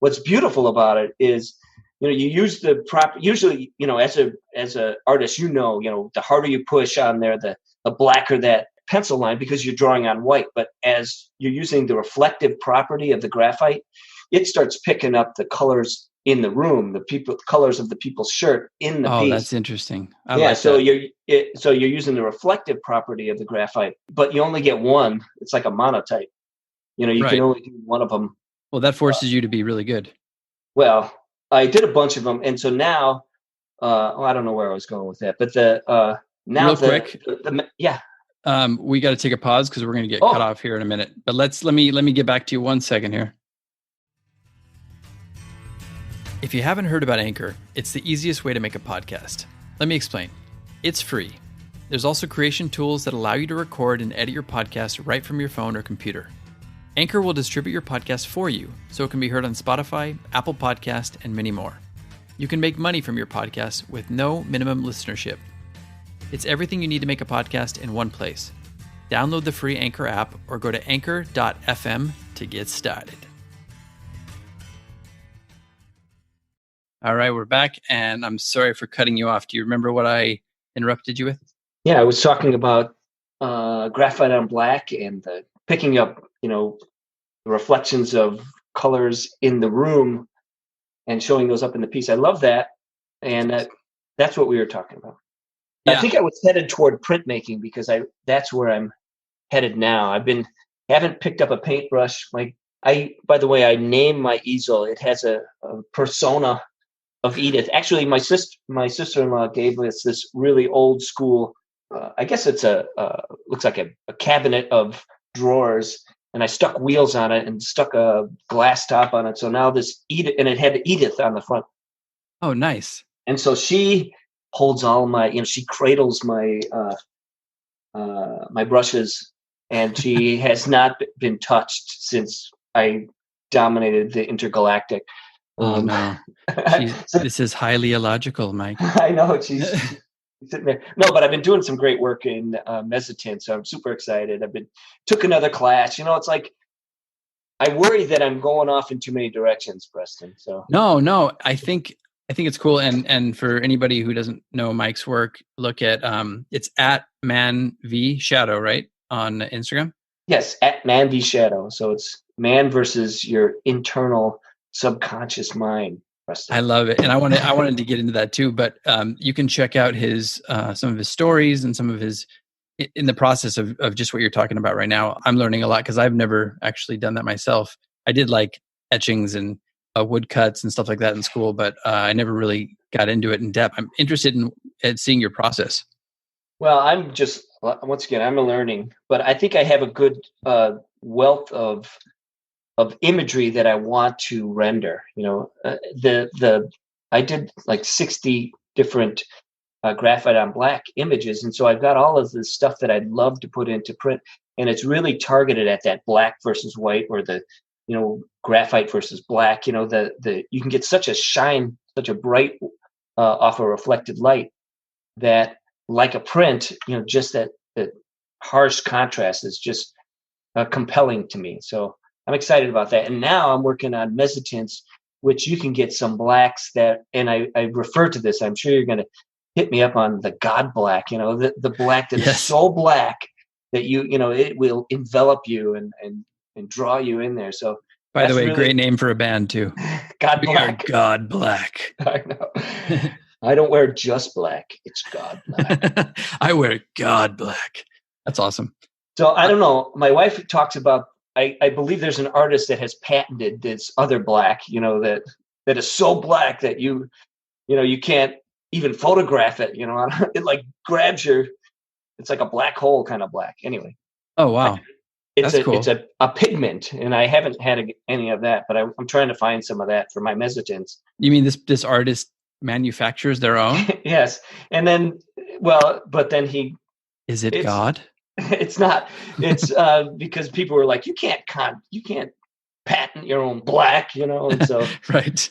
what's beautiful about it is, you use the proper, usually, as a artist, the harder you push on there, the blacker that pencil line, because you're drawing on white. But as you're using the reflective property of the graphite, it starts picking up the colors in the room, colors of the people's shirt in the piece. Oh, that's interesting. So you're using the reflective property of the graphite, but you only get one. It's like a monotype. You can only do one of them. Well, that forces you to be really good. Well, I did a bunch of them, and so now, I don't know where I was going with that, but now real quick, yeah. We got to take a pause because we're going to get cut off here in a minute. But let me get back to you 1 second here. If you haven't heard about Anchor, it's the easiest way to make a podcast. Let me explain. It's free. There's also creation tools that allow you to record and edit your podcast right from your phone or computer. Anchor will distribute your podcast for you, so it can be heard on Spotify, Apple Podcast, and many more. You can make money from your podcast with no minimum listenership. It's everything you need to make a podcast in one place. Download the free Anchor app or go to anchor.fm to get started. All right, we're back, and I'm sorry for cutting you off. Do you remember what I interrupted you with? Yeah, I was talking about graphite on black and picking up, the reflections of colors in the room and showing those up in the piece. I love that, and that's what we were talking about. Yeah. I think I was headed toward printmaking because that's where I'm headed now. Haven't picked up a paintbrush. By the way, I named my easel. It has a persona of Edith. Actually, my sister-in-law gave us this really old school I guess it's looks like a cabinet of drawers, and I stuck wheels on it and stuck a glass top on it. So now this Edith, and it had Edith on the front. Oh, nice. And so she holds all my, she cradles my my brushes, and she has not been touched since I dominated the intergalactic. Oh no, this is highly illogical, Mike. I know she's sitting there. No, but I've been doing some great work in mezzotint, so I'm super excited. Took another class. It's like I worry that I'm going off in too many directions, Preston. So no, I think it's cool. And for anybody who doesn't know Mike's work, look at it's at Man V Shadow, right, on Instagram. Yes, at Man V Shadow. So it's man versus your internal subconscious mind. Preston. I love it, and I wanted to get into that too. But you can check out his some of his stories and some of his in the process of just what you're talking about right now. I'm learning a lot because I've never actually done that myself. I did like etchings and woodcuts and stuff like that in school, but I never really got into it in depth. I'm interested in seeing your process. Well, I'm just once again I'm learning, but I think I have a good wealth of imagery that I want to render. I did like 60 different graphite on black images, and so I've got all of this stuff that I'd love to put into print, and it's really targeted at that black versus white, or the graphite versus black. You can get such a shine, such a bright off a reflected light that, like a print, just that harsh contrast is just compelling to me. So I'm excited about that. And now I'm working on mezzotints, which you can get some blacks that, and I refer to this, I'm sure you're going to hit me up on the God black, the black that is so black that it will envelop you and draw you in there. So by the way, really great name for a band too. God Black. God Black. I know. I don't wear just black. It's God Black. I wear God Black. That's awesome. So I don't know. My wife talks about, I believe there's an artist that has patented this other black, that is so black that you can't even photograph it. It like grabs it's like a black hole kind of black. Anyway. Oh, wow. It's a pigment, and I haven't had any of that, but I'm trying to find some of that for my mezzotints. You mean this artist manufactures their own? Yes. And then, but then is it God? It's not. It's because people were like, you can't patent your own black, and so right.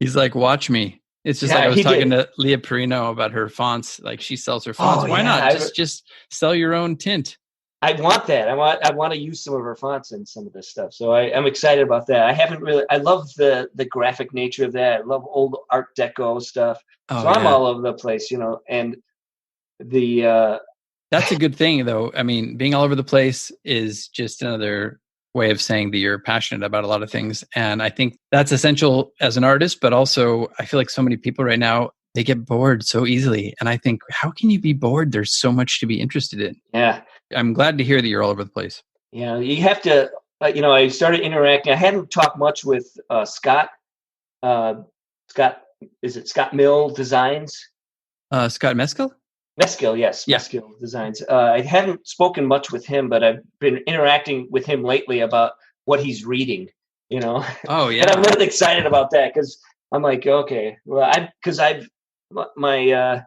He's like, watch me. It's just like I was talking to Leah Perino about her fonts. Like, she sells her fonts. Why not just sell your own tint? I want that. I want to use some of her fonts in some of this stuff. So I'm excited about that. I love the graphic nature of that. I love old Art Deco stuff. I'm all over the place, and that's a good thing, though. I mean, being all over the place is just another way of saying that you're passionate about a lot of things. And I think that's essential as an artist, but also I feel like so many people right now, they get bored so easily. And I think, how can you be bored? There's so much to be interested in. Yeah. I'm glad to hear that you're all over the place. Yeah. You have to, I started interacting. I hadn't talked much with Scott. Is it Scott Mill Designs? Scott Meskel? Meskel, yes. Yeah. Meskel Designs. I hadn't spoken much with him, but I've been interacting with him lately about what he's reading, Oh, yeah. And I'm really excited about that because I'm like, okay, well, my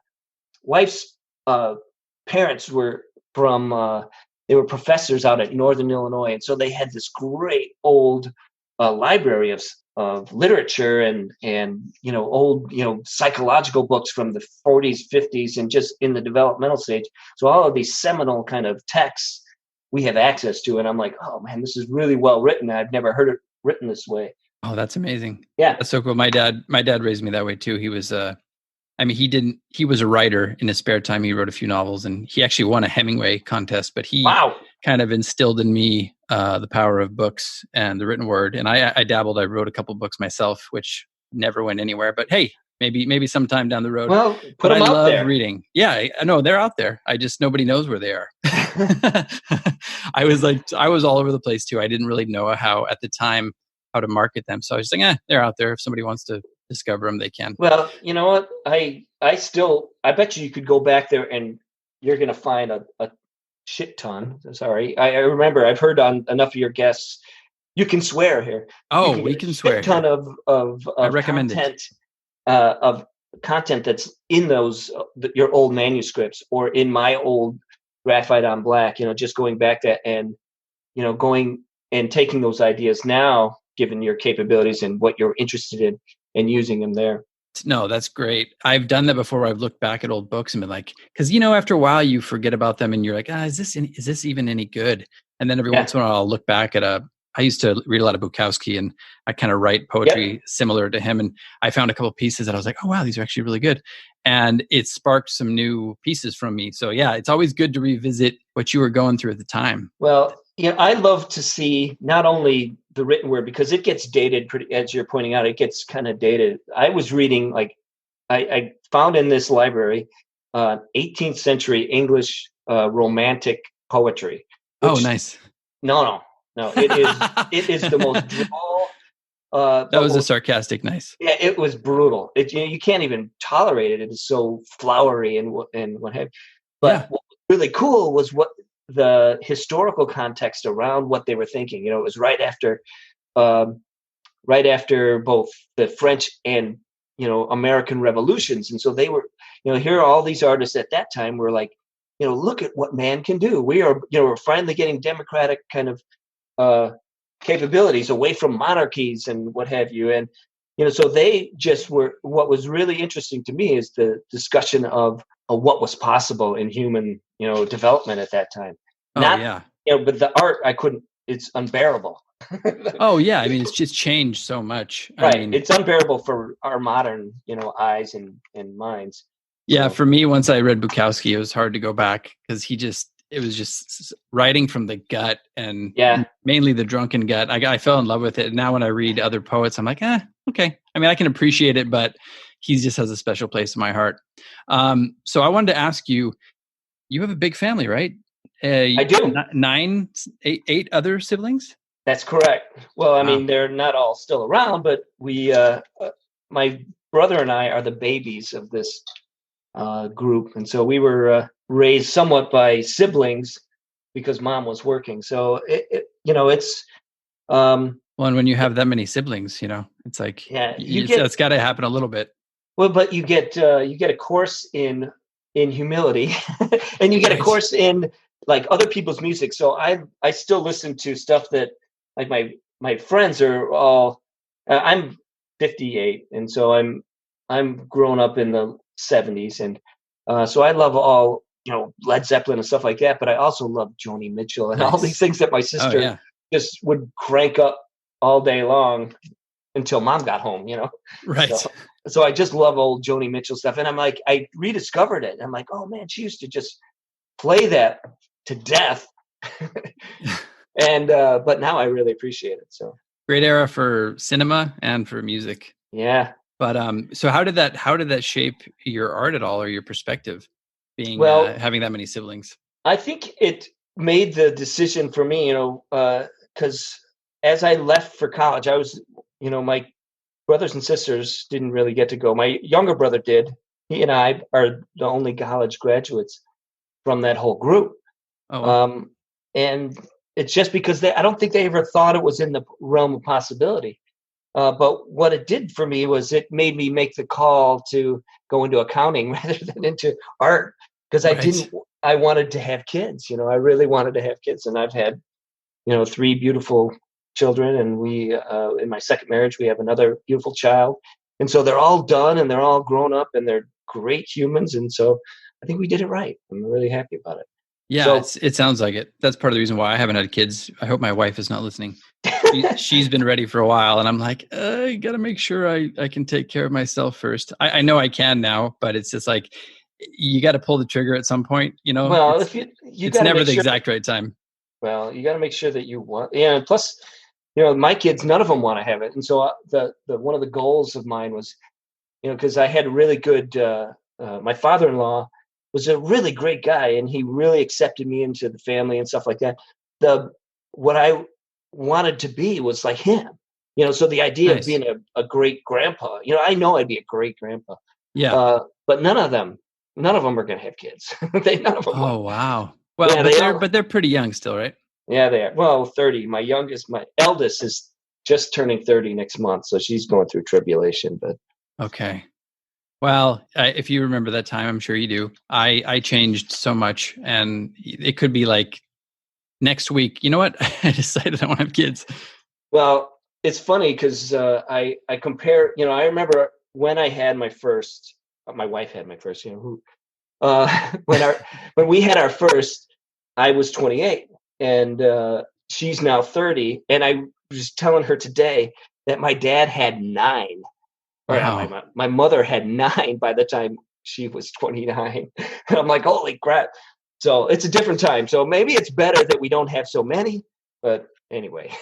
wife's parents were they were professors out at Northern Illinois. And so they had this great old library of literature and old psychological books from the 40s, 50s, and just in the developmental stage. So all of these seminal kind of texts we have access to, and I'm like, oh man, this is really well written. I've never heard it written this way. Oh, that's amazing. Yeah, that's so cool. My dad raised me that way too. He was he was a writer in his spare time. He wrote a few novels, and he actually won a Hemingway contest, but he kind of instilled in me the power of books and the written word. And I dabbled. I wrote a couple books myself, which never went anywhere, but hey, maybe sometime down the road. Well, put them out there. Reading. Yeah, I know they're out there. Nobody knows where they are. I was all over the place too. I didn't really know how at the time how to market them. So I was like, they're out there. If somebody wants to discover them, they can. Well, you know what? I bet you could go back there and you're going to find a shit ton. Sorry. I remember I've heard on enough of your guests, you can swear here. You Oh, can we get a can swear shit ton here. I of recommend it. content that's in those your old manuscripts or in my old graphite on black, just going back that and going and taking those ideas now, given your capabilities and what you're interested in, and using them there. No, that's great. I've done that before where I've looked back at old books and been like, because after a while you forget about them and you're like, is this even any good? And then every once in a while I'll look back at I used to read a lot of Bukowski and I kind of write poetry similar to him. And I found a couple of pieces that I was like, oh wow, these are actually really good. And it sparked some new pieces from me. So yeah, it's always good to revisit what you were going through at the time. Well, I love to see not only the written word, because it gets dated pretty, as you're pointing out, it gets kind of dated. I was reading, I found in this library, 18th century English romantic poetry. Oh, nice. No. It is the most droll. That was a sarcastic nice. Yeah, it was brutal. You can't even tolerate it. It is so flowery and what have you. But what was really cool was what the historical context around what they were thinking. It was right after both the French and American revolutions, and so they were here are all these artists at that time were like, look at what man can do. We are we're finally getting democratic kind of capabilities away from monarchies and what have you. And so they just were. What was really interesting to me is the discussion of what was possible in human development at that time. But the art, I couldn't. It's unbearable. Oh yeah, I mean it's just changed so much. Right, I mean, it's unbearable for our modern eyes and minds. Yeah, for me, once I read Bukowski, it was hard to go back because it was just writing from the gut and mainly the drunken gut. I fell in love with it. And now when I read other poets, I'm like, okay. I mean, I can appreciate it, but he just has a special place in my heart. So I wanted to ask you, you have a big family, right? I do. 8 other siblings? That's correct. Well, I mean, they're not all still around, but my brother and I are the babies of this group. And so we were raised somewhat by siblings because mom was working. So it's well, and when you have that many siblings, it's like it's got to happen a little bit. Well, but you get a course in humility, and you get a course in like other people's music. So I still listen to stuff that like my friends are all. I'm 58, and so I'm grown up in the 70s, and so I love all Led Zeppelin and stuff like that. But I also love Joni Mitchell and all these things that my sister just would crank up all day long until mom got home. Right. So I just love old Joni Mitchell stuff, and I'm like, I rediscovered it. I'm like, oh man, she used to just play that to death. And but now I really appreciate it. So great era for cinema and for music. Yeah. But so how did that shape your art at all, or your perspective, being having that many siblings? I think it made the decision for me, because as I left for college, I was, my brothers and sisters didn't really get to go. My younger brother did. He and I are the only college graduates from that whole group. Oh, wow. And it's just because I don't think they ever thought it was in the realm of possibility. But what it did for me was it made me make the call to go into accounting rather than into art, because I wanted to have kids. I really wanted to have kids, and I've had, 3 beautiful children, and we, in my second marriage, we have another beautiful child. And so they're all done and they're all grown up and they're great humans. And so I think we did it right. I'm really happy about it. Yeah, it sounds like it. That's part of the reason why I haven't had kids. I hope my wife is not listening. She's been ready for a while, and I'm like, I got to make sure I can take care of myself first. I know I can now, but it's just like, you got to pull the trigger at some point, Well, it's never the exact right time. Well, you got to make sure that you want, and plus, my kids, none of them want to have it. And so the one of the goals of mine was, because I had a really good, my father-in-law was a really great guy, and he really accepted me into the family and stuff like that. What I wanted to be was like him, so the idea of being a great grandpa, I know I'd be a great grandpa. Yeah. But none of them none of them are going to have kids. None of them. Oh, wow. Well, but they're pretty young still, right? Yeah, they are. Well, 30. My eldest is just turning 30 next month. So she's going through tribulation, but. Okay. Well, if you remember that time, I'm sure you do. I changed so much, and it could be like next week. You know what? I decided I want to have kids. Well, it's funny because I compare. I remember when I had my first. My wife had my first. When we had our first, I was 28, and she's now 30. And I was telling her today that my dad had 9. Wow. My mother had 9 by the time she was 29. And I'm like, holy crap. So it's a different time. So maybe it's better that we don't have so many. But anyway.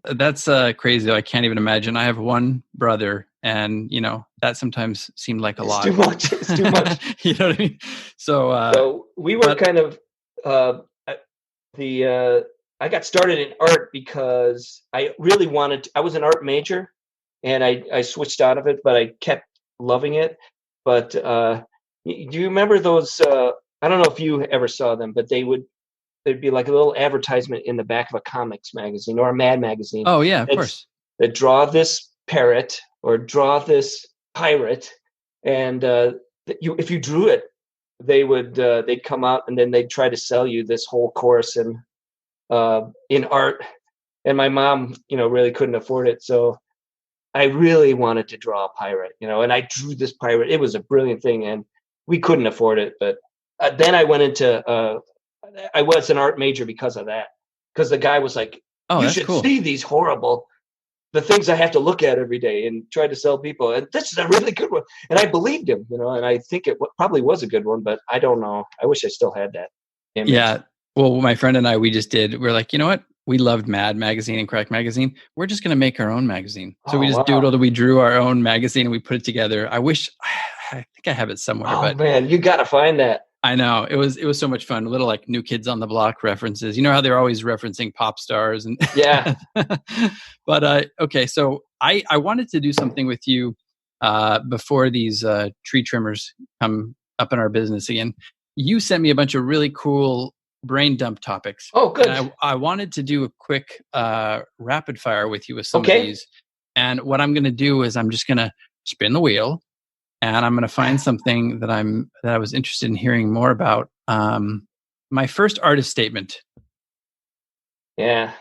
That's crazy. I can't even imagine. I have one brother, and that sometimes seemed like a lot. Too much. It's too much. You know what I mean? So we were kind of I got started in art because I really wanted. I was an art major, and I switched out of it, but I kept loving it. But do you remember those? I don't know if you ever saw them, but there'd be like a little advertisement in the back of a comics magazine or a Mad magazine. Oh yeah, of course. That draw this parrot or draw this pirate, and if you drew it, they'd come out and then they'd try to sell you this whole course in art. And my mom, really couldn't afford it, so I really wanted to draw a pirate, and I drew this pirate. It was a brilliant thing, and we couldn't afford it. But then I went into I was an art major because of that. Because the guy was like, "Oh, you should see the things I have to look at every day and try to sell people. And this is a really good one." And I believed him, and I think it probably was a good one, but I don't know. I wish I still had that image. Yeah. Well, my friend and I, we're like, you know what? We loved Mad magazine and Crack magazine. We're just going to make our own magazine. So we just doodled, we drew our own magazine and we put it together. I think I have it somewhere. Oh, man, you got to find that. I know. It was so much fun. Little like New Kids on the Block references. You know how they're always referencing pop stars and yeah. But okay, so I wanted to do something with you before these tree trimmers come up in our business again. You sent me a bunch of really cool brain dump topics. Oh, good. And I wanted to do a quick rapid fire with you with some of these. And what I'm going to do is I'm just going to spin the wheel. And I'm going to find something that I was interested in hearing more about. My first artist statement. Yeah.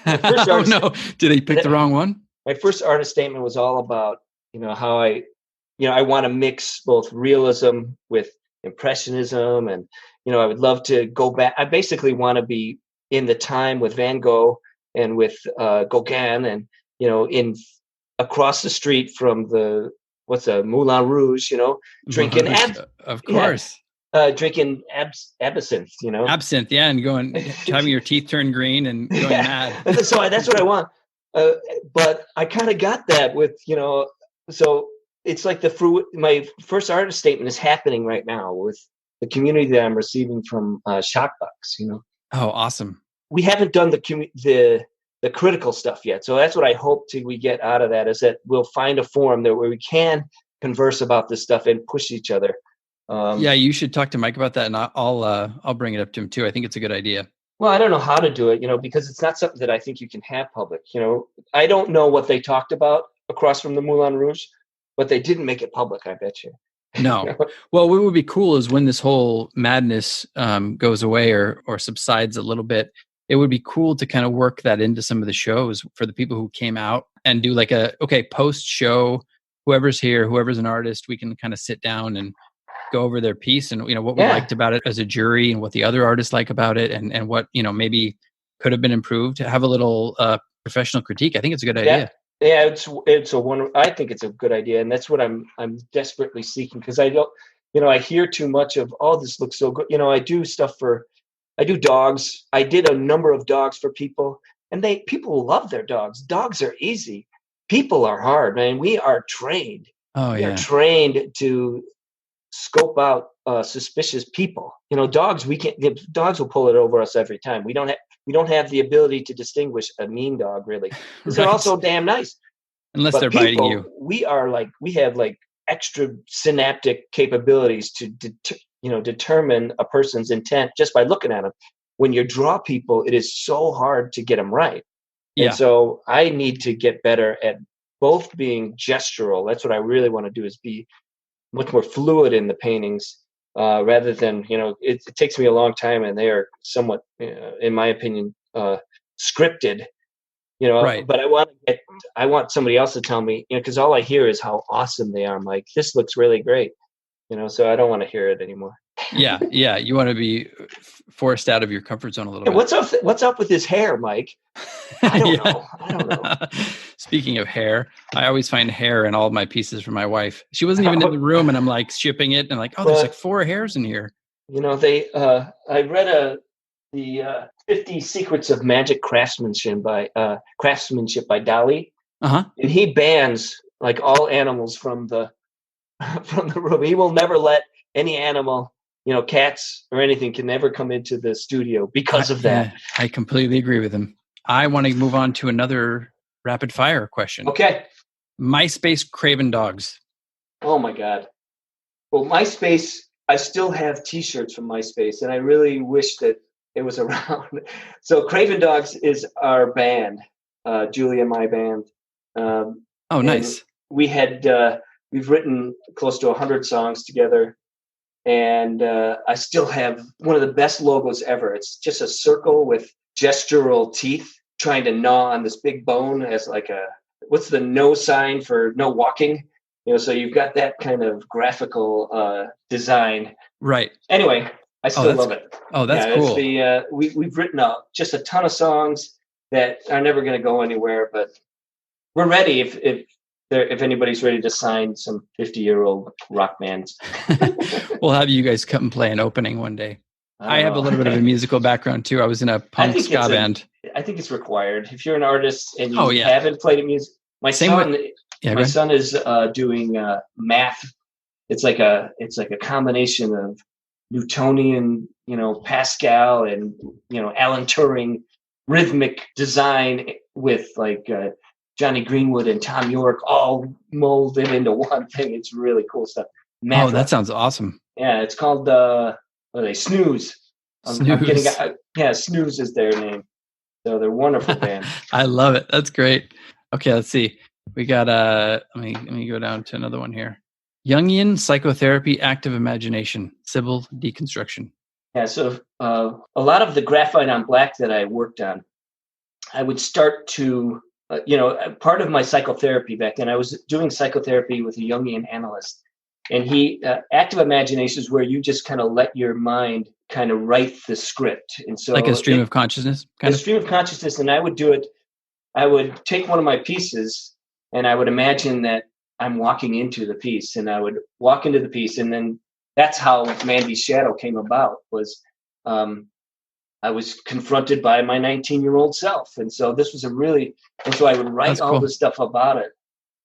Oh no! Did he pick the wrong one? My first artist statement was all about how I want to mix both realism with impressionism, and I would love to go back. I basically want to be in the time with Van Gogh and with Gauguin, and in across the street from the. What's a Moulin Rouge, drinking of course. Drinking absinthe, Absinthe, yeah, and having your teeth turn green and going mad. So that's what I want. But I kind of got that with, so it's like my first artist statement is happening right now with the community that I'm receiving from Shockbox, Oh, awesome. We haven't done the critical stuff yet. So that's what I hope we get out of that, is that we'll find a forum where we can converse about this stuff and push each other. Yeah, you should talk to Mike about that, and I'll bring it up to him too. I think it's a good idea. Well, I don't know how to do it, because it's not something that I think you can have public. I don't know what they talked about across from the Moulin Rouge, but they didn't make it public, I bet you. No. Well, what would be cool is when this whole madness goes away or subsides a little bit, it would be cool to kind of work that into some of the shows for the people who came out and do like post show, whoever's here, whoever's an artist, we can kind of sit down and go over their piece and, what we liked about it as a jury and what the other artists like about it and what, maybe could have been improved, to have a little professional critique. I think it's a good idea. Yeah, I think it's a good idea. And that's what I'm desperately seeking, because I don't, I hear too much of, oh, this looks so good. I do dogs. I did a number of dogs for people, and people love their dogs. Dogs are easy. People are hard, man. We are trained. Oh, we are trained to scope out suspicious people. Dogs. Dogs will pull it over us every time. We don't have the ability to distinguish a mean dog, really. Right. They're also damn nice. Unless they're biting you. We have extra synaptic capabilities to determine a person's intent just by looking at them. When you draw people, it is so hard to get them right. Yeah. And so I need to get better at both being gestural. That's what I really want to do, is be much more fluid in the paintings, rather than, it takes me a long time, and they are somewhat, in my opinion, scripted, Right. But I want somebody else to tell me, because all I hear is how awesome they are. I'm like, this looks really great, so I don't want to hear it anymore. Yeah. You want to be forced out of your comfort zone a little bit. What's up with his hair, Mike? I don't know. Speaking of hair, I always find hair in all of my pieces for my wife. She wasn't even in the room, and I'm like shipping it, and I'm like, there's like 4 hairs in here. I read the 50 Secrets of Magic Craftsmanship by Dali. Uh-huh. And he bans like all animals from the room. He will never let any animal, cats or anything, can never come into the studio because of that. Yeah, I completely agree with him. I want to move on to another rapid fire question. Okay. MySpace Craven Dogs. Oh my God. Well, MySpace, I still have t-shirts from MySpace, and I really wish that it was around. So Craven Dogs is our band, Julie and my band. Oh, nice. We've written close to 100 songs together. And I still have one of the best logos ever. It's just a circle with gestural teeth trying to gnaw on this big bone as like what's the no sign for no walking? So you've got that kind of graphical design. Right. Anyway, I still love it. Oh, that's cool. We've written just a ton of songs that are never going to go anywhere, but we're ready if anybody's ready to sign some 50-year-old rock bands. We'll have you guys come play an opening one day. I have a little bit of a musical background too. I was in a punk ska band. I think it's required. If you're an artist and you haven't played music, my son is doing math. It's like a combination of Newtonian, Pascal and Alan Turing rhythmic design with like Johnny Greenwood and Tom York all molded into one thing. It's really cool stuff. Oh, that sounds awesome. Yeah, it's called Snooze. Snooze is their name. So they're a wonderful band. I love it. That's great. Okay, let's see. We got let me go down to another one here. Jungian psychotherapy, active imagination, Sybil deconstruction. Yeah, so a lot of the graphite on black that I worked on, I would start to, part of my psychotherapy back then, I was doing psychotherapy with a Jungian analyst. And active imagination is where you just kind of let your mind kind of write the script. And so like a stream of consciousness? Stream of consciousness. And I would do it. I would take one of my pieces and I would imagine that I'm walking into the piece, and I would walk into the piece. And then that's how Mandy's Shadow came about, was I was confronted by my 19-year-old self. And so this was and so I would write all this stuff about it.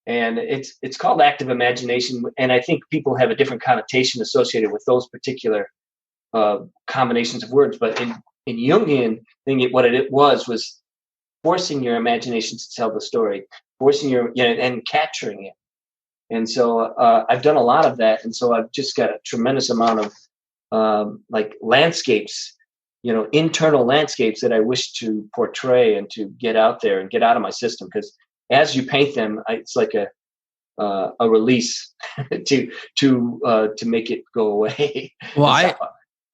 And it's called active imagination. And I think people have a different connotation associated with those particular combinations of words. But in Jungian thing, what it was forcing your imagination to tell the story, forcing and capturing it. And so I've done a lot of that. And so I've just got a tremendous amount of like landscapes, internal landscapes that I wish to portray and to get out there and get out of my system. Because as you paint them, it's like a release to make it go away. Well,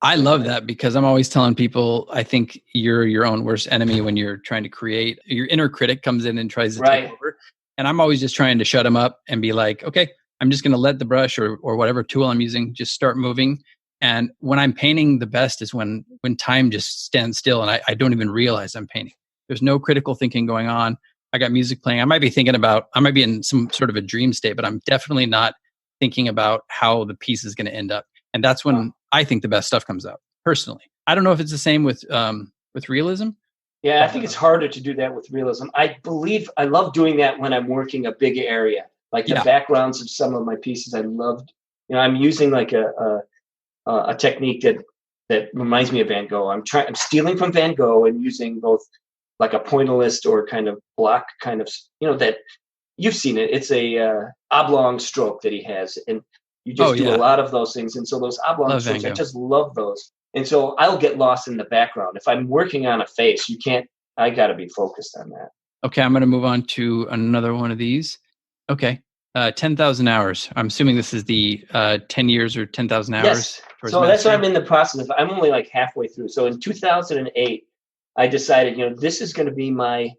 I love that, because I'm always telling people, I think you're your own worst enemy when you're trying to create. Your inner critic comes in and tries to take over. And I'm always just trying to shut him up and be like, okay, I'm just going to let the brush or whatever tool I'm using just start moving. And when I'm painting, the best is when time just stands still and I don't even realize I'm painting. There's no critical thinking going on. I got music playing. I might be in some sort of a dream state, but I'm definitely not thinking about how the piece is going to end up. And that's when I think the best stuff comes out, personally. I don't know if it's the same with realism. Yeah, I think it's harder to do that with realism. I love doing that when I'm working a big area, like the backgrounds of some of my pieces. I loved, I'm using like a technique that reminds me of Van Gogh. I'm stealing from Van Gogh and using both like a pointillist or kind of block kind of, that you've seen it. It's a oblong stroke that he has, and you just do a lot of those things. And so those oblong strokes, I just love those. And so I'll get lost in the background. If I'm working on a face, I got to be focused on that. Okay, I'm going to move on to another one of these. Okay, 10,000 hours. I'm assuming this is the 10 years or 10,000 hours. Yes. So that's what I'm in the process of. I'm only like halfway through. So in 2008, I decided, this is going to be my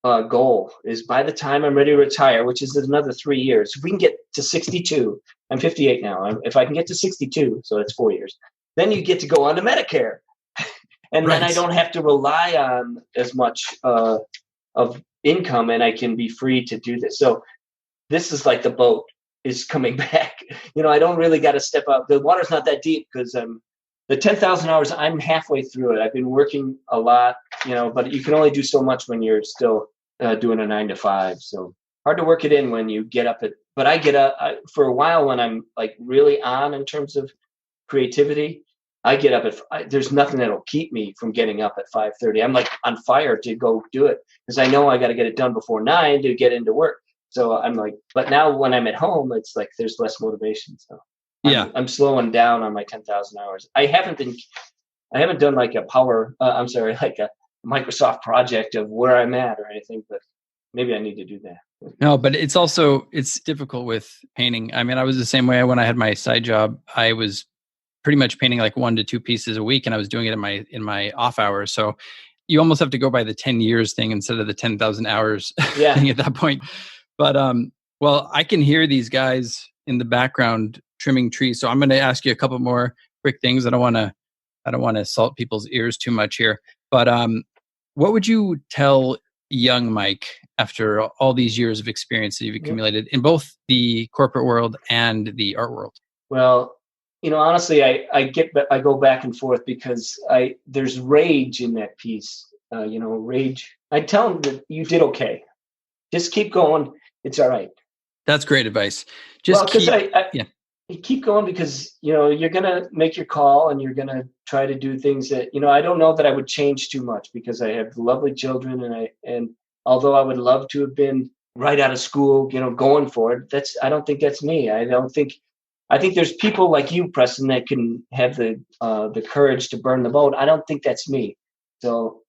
goal, is by the time I'm ready to retire, which is another 3 years, if we can get to 62, I'm 58 now. If I can get to 62, so that's 4 years, then you get to go on to Medicare. And then I don't have to rely on as much of income, and I can be free to do this. So this is like the boat is coming back. I don't really got to step out. The water's not that deep because the 10,000 hours, I'm halfway through it. I've been working a lot, but you can only do so much when you're still doing a 9 to 5. So hard to work it in when you get up but I get up for a while when I'm like really on in terms of creativity. I get up there's nothing that'll keep me from getting up at 5:30. I'm like on fire to go do it because I know I got to get it done before 9 to get into work. So I'm like, but now when I'm at home, it's like there's less motivation. So I'm slowing down on my 10,000 hours. I haven't done like like a Microsoft project of where I'm at or anything, but maybe I need to do that. No, but it's difficult with painting. I mean, I was the same way when I had my side job. I was pretty much painting like 1 to 2 pieces a week, and I was doing it in my off hours. So you almost have to go by the 10 years thing instead of the 10,000 hours thing at that point. But well, I can hear these guys in the background trimming trees. So I'm going to ask you a couple more quick things. I don't want to salt people's ears too much here. But what would you tell young Mike after all these years of experience that you've accumulated in both the corporate world and the art world? Well, honestly, I go back and forth because there's rage in that piece. Rage. I tell him that you did okay. Just keep going. It's all right. That's great advice. Keep going because you're gonna make your call and you're gonna try to do things that I don't know that I would change too much because I have lovely children and although I would love to have been right out of school, going for it, I don't think that's me. I think there's people like you, Preston, that can have the courage to burn the boat. I don't think that's me. So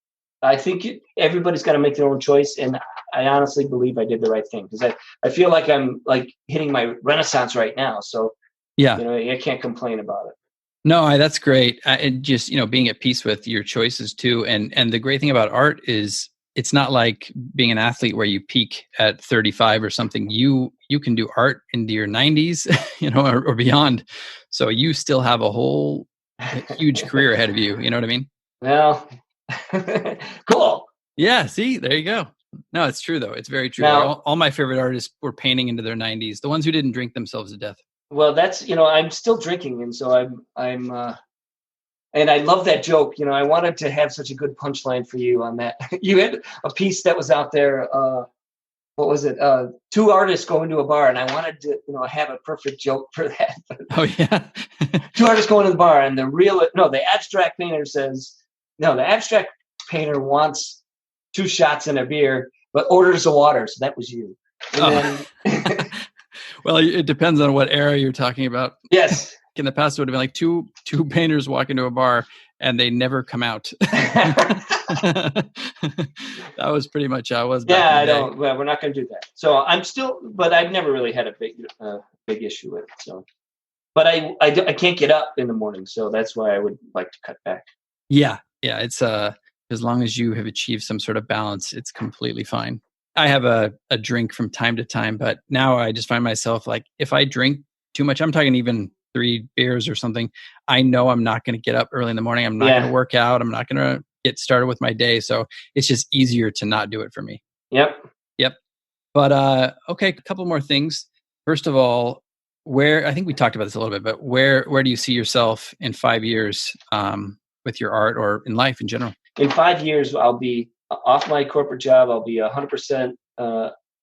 I think everybody's got to make their own choice, and I honestly believe I did the right thing because I feel like I'm like hitting my renaissance right now. So I can't complain about it. No, that's great. And just being at peace with your choices too. And the great thing about art is it's not like being an athlete where you peak at 35 or something. You can do art into your 90s, or beyond. So you still have a whole huge career ahead of you. You know what I mean? Well, cool. Yeah. See, there you go. No, it's true though. It's very true. Now, all my favorite artists were painting into their 90s. The ones who didn't drink themselves to death. Well, that's I'm still drinking, and so I'm and I love that joke. I wanted to have such a good punchline for you on that. You had a piece that was out there. What was it? 2 artists go into a bar, and I wanted to have a perfect joke for that. Oh yeah. 2 artists go into the bar, and the abstract painter wants 2 shots and a beer, but orders a water. So that was you. And then well, it depends on what era you're talking about. Yes. In the past, it would have been like two painters walk into a bar and they never come out. That was pretty much how it was. Yeah, I don't. Well, we're not going to do that. So I'm still, but I've never really had a big issue with it. So, but I can't get up in the morning, so that's why I would like to cut back. Yeah. It's as long as you have achieved some sort of balance, it's completely fine. I have a drink from time to time, but now I just find myself like, if I drink too much, I'm talking even 3 beers or something, I know I'm not going to get up early in the morning. I'm not going to work out. I'm not going to get started with my day. So it's just easier to not do it for me. Yep. But okay, a couple more things. First of all, I think we talked about this a little bit, but where do you see yourself in 5 years with your art or in life in general? In 5 years, I'll be off my corporate job. I'll be 100%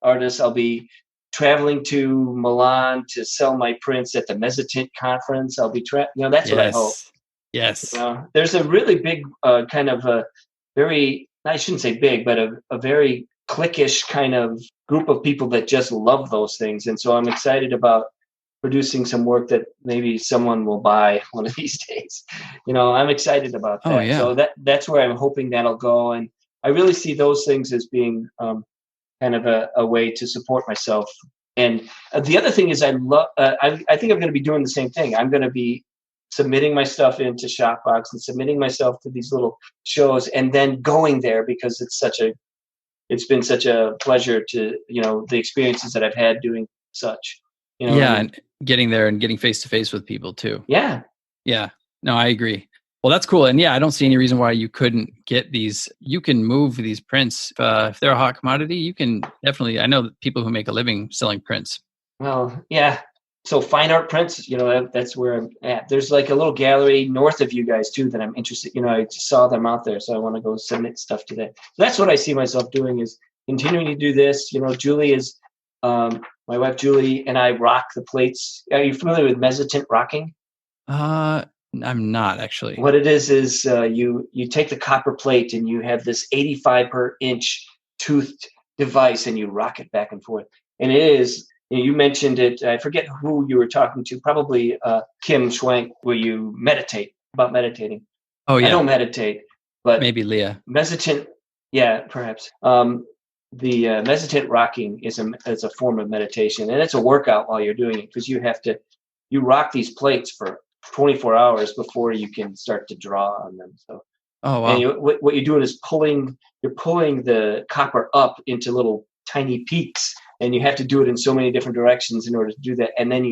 artist. I'll be traveling to Milan to sell my prints at the Mezzotint conference. I'll be that's what I hope. Yes. There's a really big kind of a very, I shouldn't say big, but a very cliquish kind of group of people that just love those things. And so I'm excited about producing some work that maybe someone will buy one of these days. I'm excited about that. Oh, yeah. So that's where I'm hoping that'll go. And I really see those things as being kind of a way to support myself. And the other thing is I think I'm going to be doing the same thing. I'm going to be submitting my stuff into Shopbox and submitting myself to these little shows and then going there because it's been such a pleasure to, the experiences that I've had doing such, and getting there and getting face to face with people too. Yeah. Yeah. No, I agree. Well, that's cool. And I don't see any reason why you couldn't get these. You can move these prints. If they're a hot commodity, you can definitely, I know people who make a living selling prints. Well, yeah. So Fine Art Prints, that's where I'm at. There's like a little gallery north of you guys too that I'm interested. I just saw them out there, so I want to go submit stuff to that. So that's what I see myself doing is continuing to do this. Julie is, my wife Julie and I rock the plates. Are you familiar with mezzotint rocking? I'm not actually. What it is you take the copper plate and you have this 85 per inch toothed device and you rock it back and forth. And it is. You mentioned it. I forget who you were talking to. Probably Kim Schwank, where you meditate about meditating. Oh yeah, I don't meditate, but maybe Leah. Mezzotint, yeah, perhaps. The mezzotint rocking is a form of meditation, and it's a workout while you're doing it because you rock these plates for 24 hours before you can start to draw on them. So, oh wow. And what you're doing is you're pulling the copper up into little tiny peaks. And you have to do it in so many different directions in order to do that. And then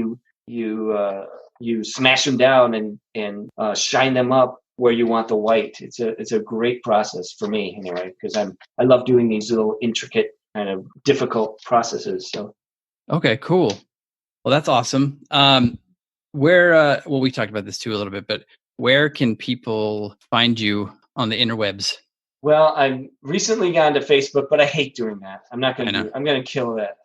you smash them down and shine them up where you want the white. It's a great process for me anyway, because I love doing these little intricate kind of difficult processes. So. Okay, cool. Well, that's awesome. Where we talked about this too a little bit, but where can people find you on the interwebs? Well, I've recently gone to Facebook, but I hate doing that. I'm not going to I'm going to kill that.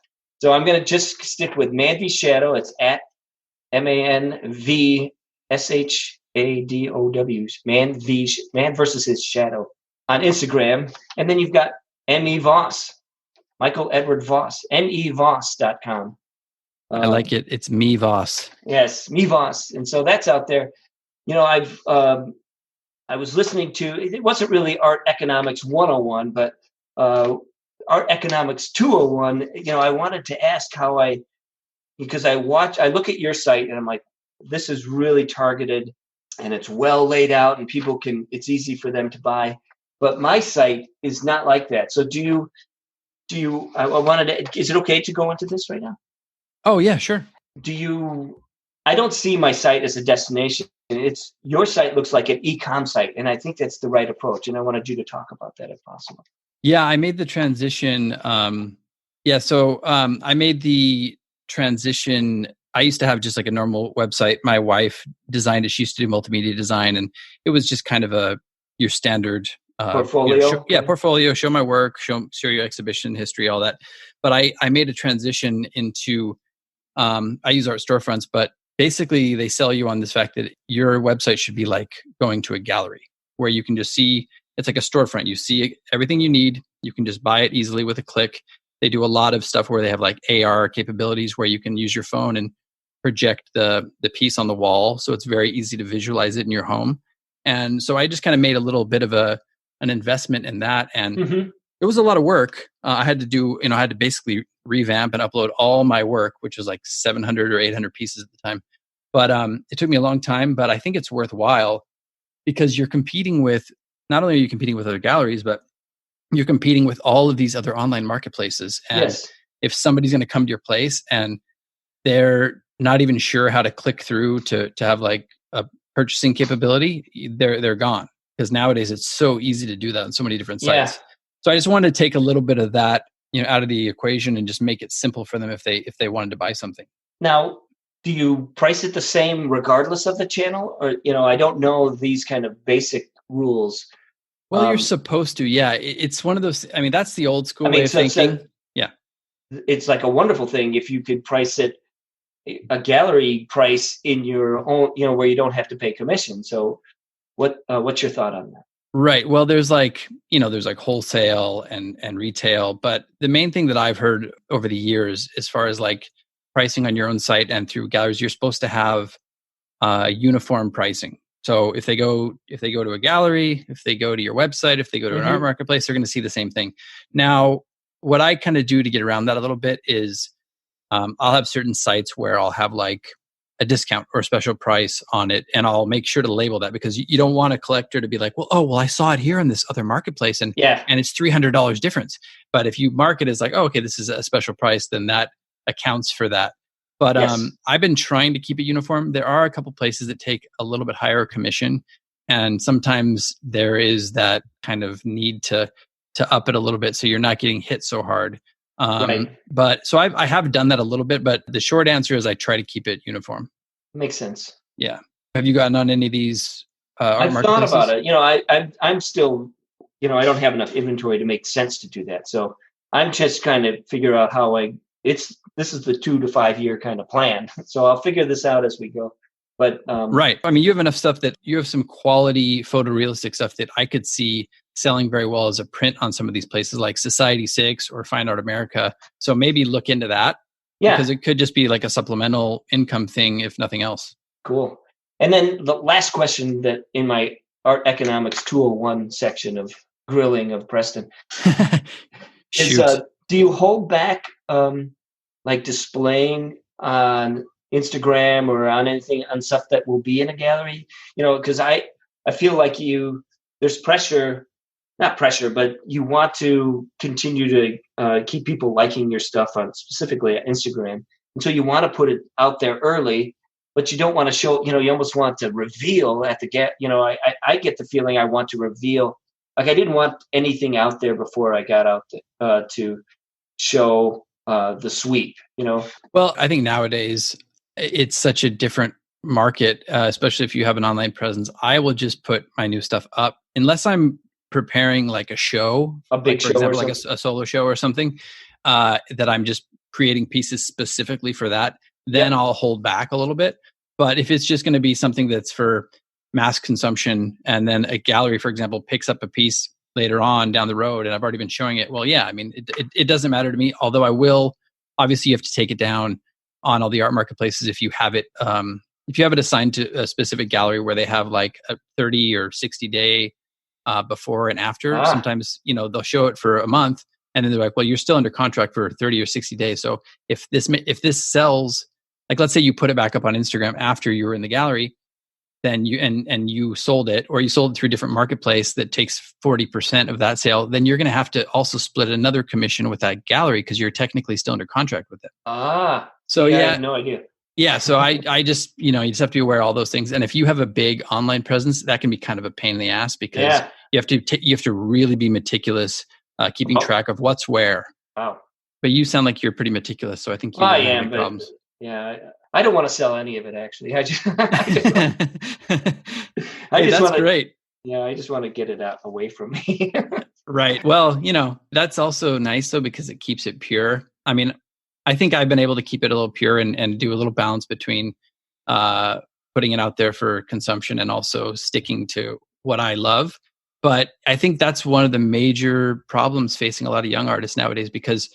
So I'm going to just stick with Man v Shadow. It's at MANVSHADOW. Man versus his shadow on Instagram. And then you've got M.E. Voss, Michael Edward Voss, mevoss.com. I like it. It's Me Voss. Yes, Me Voss. And so that's out there. I was listening to, it wasn't really Art Economics 101, but Art Economics 201. I wanted to ask because I look at your site and I'm like, this is really targeted and it's well laid out and it's easy for them to buy. But my site is not like that. So is it okay to go into this right now? Oh yeah, sure. I don't see my site as a destination. Your site looks like an e-com site, and I think that's the right approach. And I wanted you to talk about that if possible. Yeah, I made the transition. I made the transition. I used to have just like a normal website. My wife designed it. She used to do multimedia design, and it was just kind of your standard portfolio. Portfolio. Show my work. Show your exhibition history, all that. But I made a transition into. I use art storefronts, but basically they sell you on this fact that your website should be like going to a gallery where you can just see, it's like a storefront. You see everything you need. You can just buy it easily with a click. They do a lot of stuff where they have like AR capabilities where you can use your phone and project the piece on the wall. So it's very easy to visualize it in your home. And so I just kind of made a little bit of an investment in that. And it was a lot of work. I had to basically revamp and upload all my work, which was like 700 or 800 pieces at the time. But it took me a long time, but I think it's worthwhile because you're competing with, not only are you competing with other galleries, but you're competing with all of these other online marketplaces. And if somebody's going to come to your place and they're not even sure how to click through to have like a purchasing capability, they're gone. Because nowadays it's so easy to do that on so many different sites. Yeah. So I just wanted to take a little bit of that, out of the equation and just make it simple for them if they wanted to buy something. Now, do you price it the same regardless of the channel? Or, I don't know these kind of basic rules. Well, you're supposed to. Yeah. It's one of those, that's the old school way of thinking. Yeah. It's like a wonderful thing if you could price it a gallery price in your own, where you don't have to pay commission. So what's your thought on that? Right. Well, there's like, there's like wholesale and retail, but the main thing that I've heard over the years, as far as like pricing on your own site and through galleries, you're supposed to have uniform pricing. So if they go to a gallery, if they go to your website, if they go to an art marketplace, they're going to see the same thing. Now, what I kind of do to get around that a little bit is I'll have certain sites where I'll have like a discount or a special price on it, and I'll make sure to label that, because you don't want a collector to be like, well, I saw it here in this other marketplace, and it's $300 difference. But if you mark it as like, oh, okay, this is a special price, then that accounts for that. But I've been trying to keep it uniform. There are a couple places that take a little bit higher commission, and sometimes there is that kind of need to up it a little bit so you're not getting hit so hard. But so I have done that a little bit, but the short answer is I try to keep it uniform. Makes sense. Yeah. Have you gotten on any of these art I've thought about it. I'm still, I don't have enough inventory to make sense to do that. So I'm just kind of figure out how this is the 2 to 5 year kind of plan. So I'll figure this out as we go. But right. I mean, you have enough stuff that you have some quality photorealistic stuff that I could see selling very well as a print on some of these places like Society 6 or Fine Art America. So maybe look into that. Yeah. Because it could just be like a supplemental income thing, if nothing else. Cool. And then the last question that in my Art Economics 201 section of grilling of Preston is, do you hold back like displaying on Instagram or on anything, on stuff that will be in a gallery? Because I feel like there's pressure, not pressure, but you want to continue to keep people liking your stuff on specifically at Instagram. And so you want to put it out there early, but you don't want to show, you almost want to reveal at the I get the feeling I want to reveal. Like I didn't want anything out there before I got out to show the sweep, Well, I think nowadays it's such a different market, especially if you have an online presence. I will just put my new stuff up unless I'm preparing like a show, a big show, for example, like a solo show or something, that I'm just creating pieces specifically for that. Then I'll hold back a little bit. But if it's just going to be something that's for mass consumption, and then a gallery, for example, picks up a piece later on down the road, and I've already been showing it, well, yeah, I mean, it doesn't matter to me. Although I will, obviously, you have to take it down on all the art marketplaces if you have it. If you have it assigned to a specific gallery where they have like a 30 or 60 day before and after. Sometimes, they'll show it for a month and then they're like, well, you're still under contract for 30 or 60 days. So if this sells, like, let's say you put it back up on Instagram after you were in the gallery, then you sold it, or you sold it through a different marketplace that takes 40% of that sale, then you're going to have to also split another commission with that gallery because you're technically still under contract with it. So I had no idea. Yeah. So I just, you just have to be aware of all those things. And if you have a big online presence, that can be kind of a pain in the ass because you have to really be meticulous, keeping track of what's where. Wow. But you sound like you're pretty meticulous. So I think you don't have any problems. Yeah. I don't want to sell any of it, actually. That's great. Yeah. I just want to get it out away from me. Right. Well, that's also nice though, because it keeps it pure. I mean, I think I've been able to keep it a little pure and do a little balance between putting it out there for consumption and also sticking to what I love. But I think that's one of the major problems facing a lot of young artists nowadays, because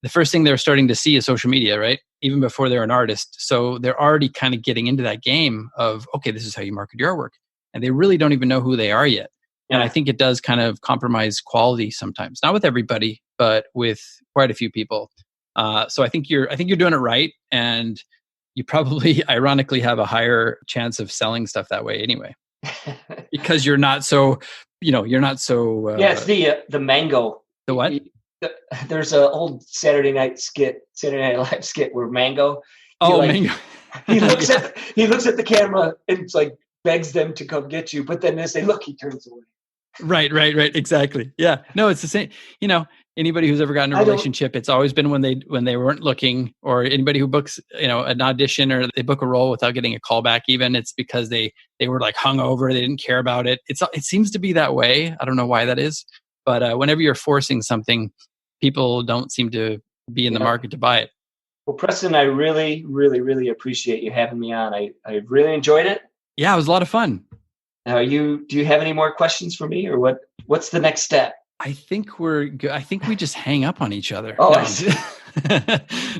the first thing they're starting to see is social media, right? Even before they're an artist. So they're already kind of getting into that game of, okay, this is how you market your artwork. And they really don't even know who they are yet. And I think it does kind of compromise quality sometimes, not with everybody, but with quite a few people. So I think you're doing it right, and you probably, ironically, have a higher chance of selling stuff that way anyway, because you're not so. It's the mango. The what? There's an old Saturday Night Live skit where Mango. Mango. He looks at the camera and it's like begs them to come get you, but then as they look, he turns away. Right. Exactly. Yeah. No, it's the same. Anybody who's ever gotten a relationship, it's always been when they weren't looking, or anybody who books, an audition or they book a role without getting a call back, even it's because they were like hungover. They didn't care about it. It seems to be that way. I don't know why that is, but whenever you're forcing something, people don't seem to be in the market to buy it. Well, Preston, I really, really, really appreciate you having me on. I really enjoyed it. Yeah, it was a lot of fun. Do you have any more questions for me, or what's the next step? I think we're good. I think we just hang up on each other. Oh,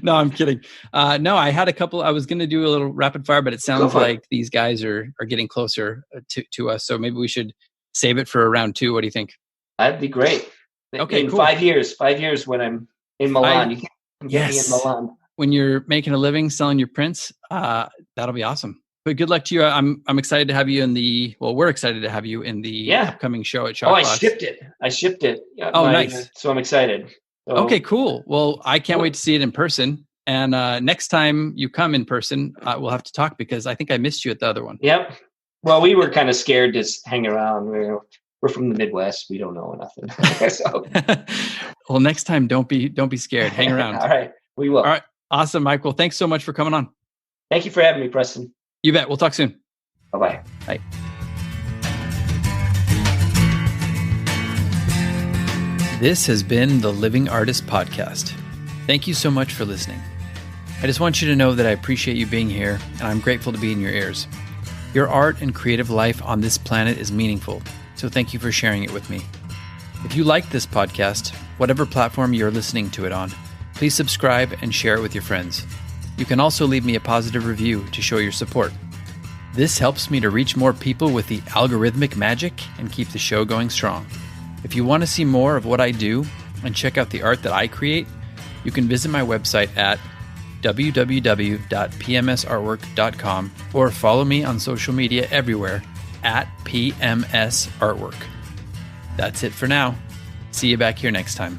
no, I'm kidding. No, I had a couple. I was going to do a little rapid fire, but it sounds like these guys are getting closer to us. So maybe we should save it for round 2. What do you think? That'd be great. Okay, cool. 5 years when I'm in Milan. You can get me in Milan. When you're making a living selling your prints, that'll be awesome. But good luck to you. I'm excited to have you we're excited to have you in the upcoming show at Shopbox. Oh, I shipped it. Nice. So I'm excited. So, okay, cool. Well, I can't wait to see it in person. And next time you come in person, we'll have to talk because I think I missed you at the other one. Yep. Well, we were kind of scared to hang around. We're from the Midwest. We don't know nothing. So. Well, next time, don't be scared. Hang around. All right. We will. All right. Awesome, Michael. Thanks so much for coming on. Thank you for having me, Preston. You bet. We'll talk soon. Bye-bye. Bye. This has been the Living Artist Podcast. Thank you so much for listening. I just want you to know that I appreciate you being here, and I'm grateful to be in your ears. Your art and creative life on this planet is meaningful, so thank you for sharing it with me. If you like this podcast, whatever platform you're listening to it on, please subscribe and share it with your friends. You can also leave me a positive review to show your support. This helps me to reach more people with the algorithmic magic and keep the show going strong. If you want to see more of what I do and check out the art that I create, you can visit my website at www.pmsartwork.com or follow me on social media everywhere at PMS Artwork. That's it for now. See you back here next time.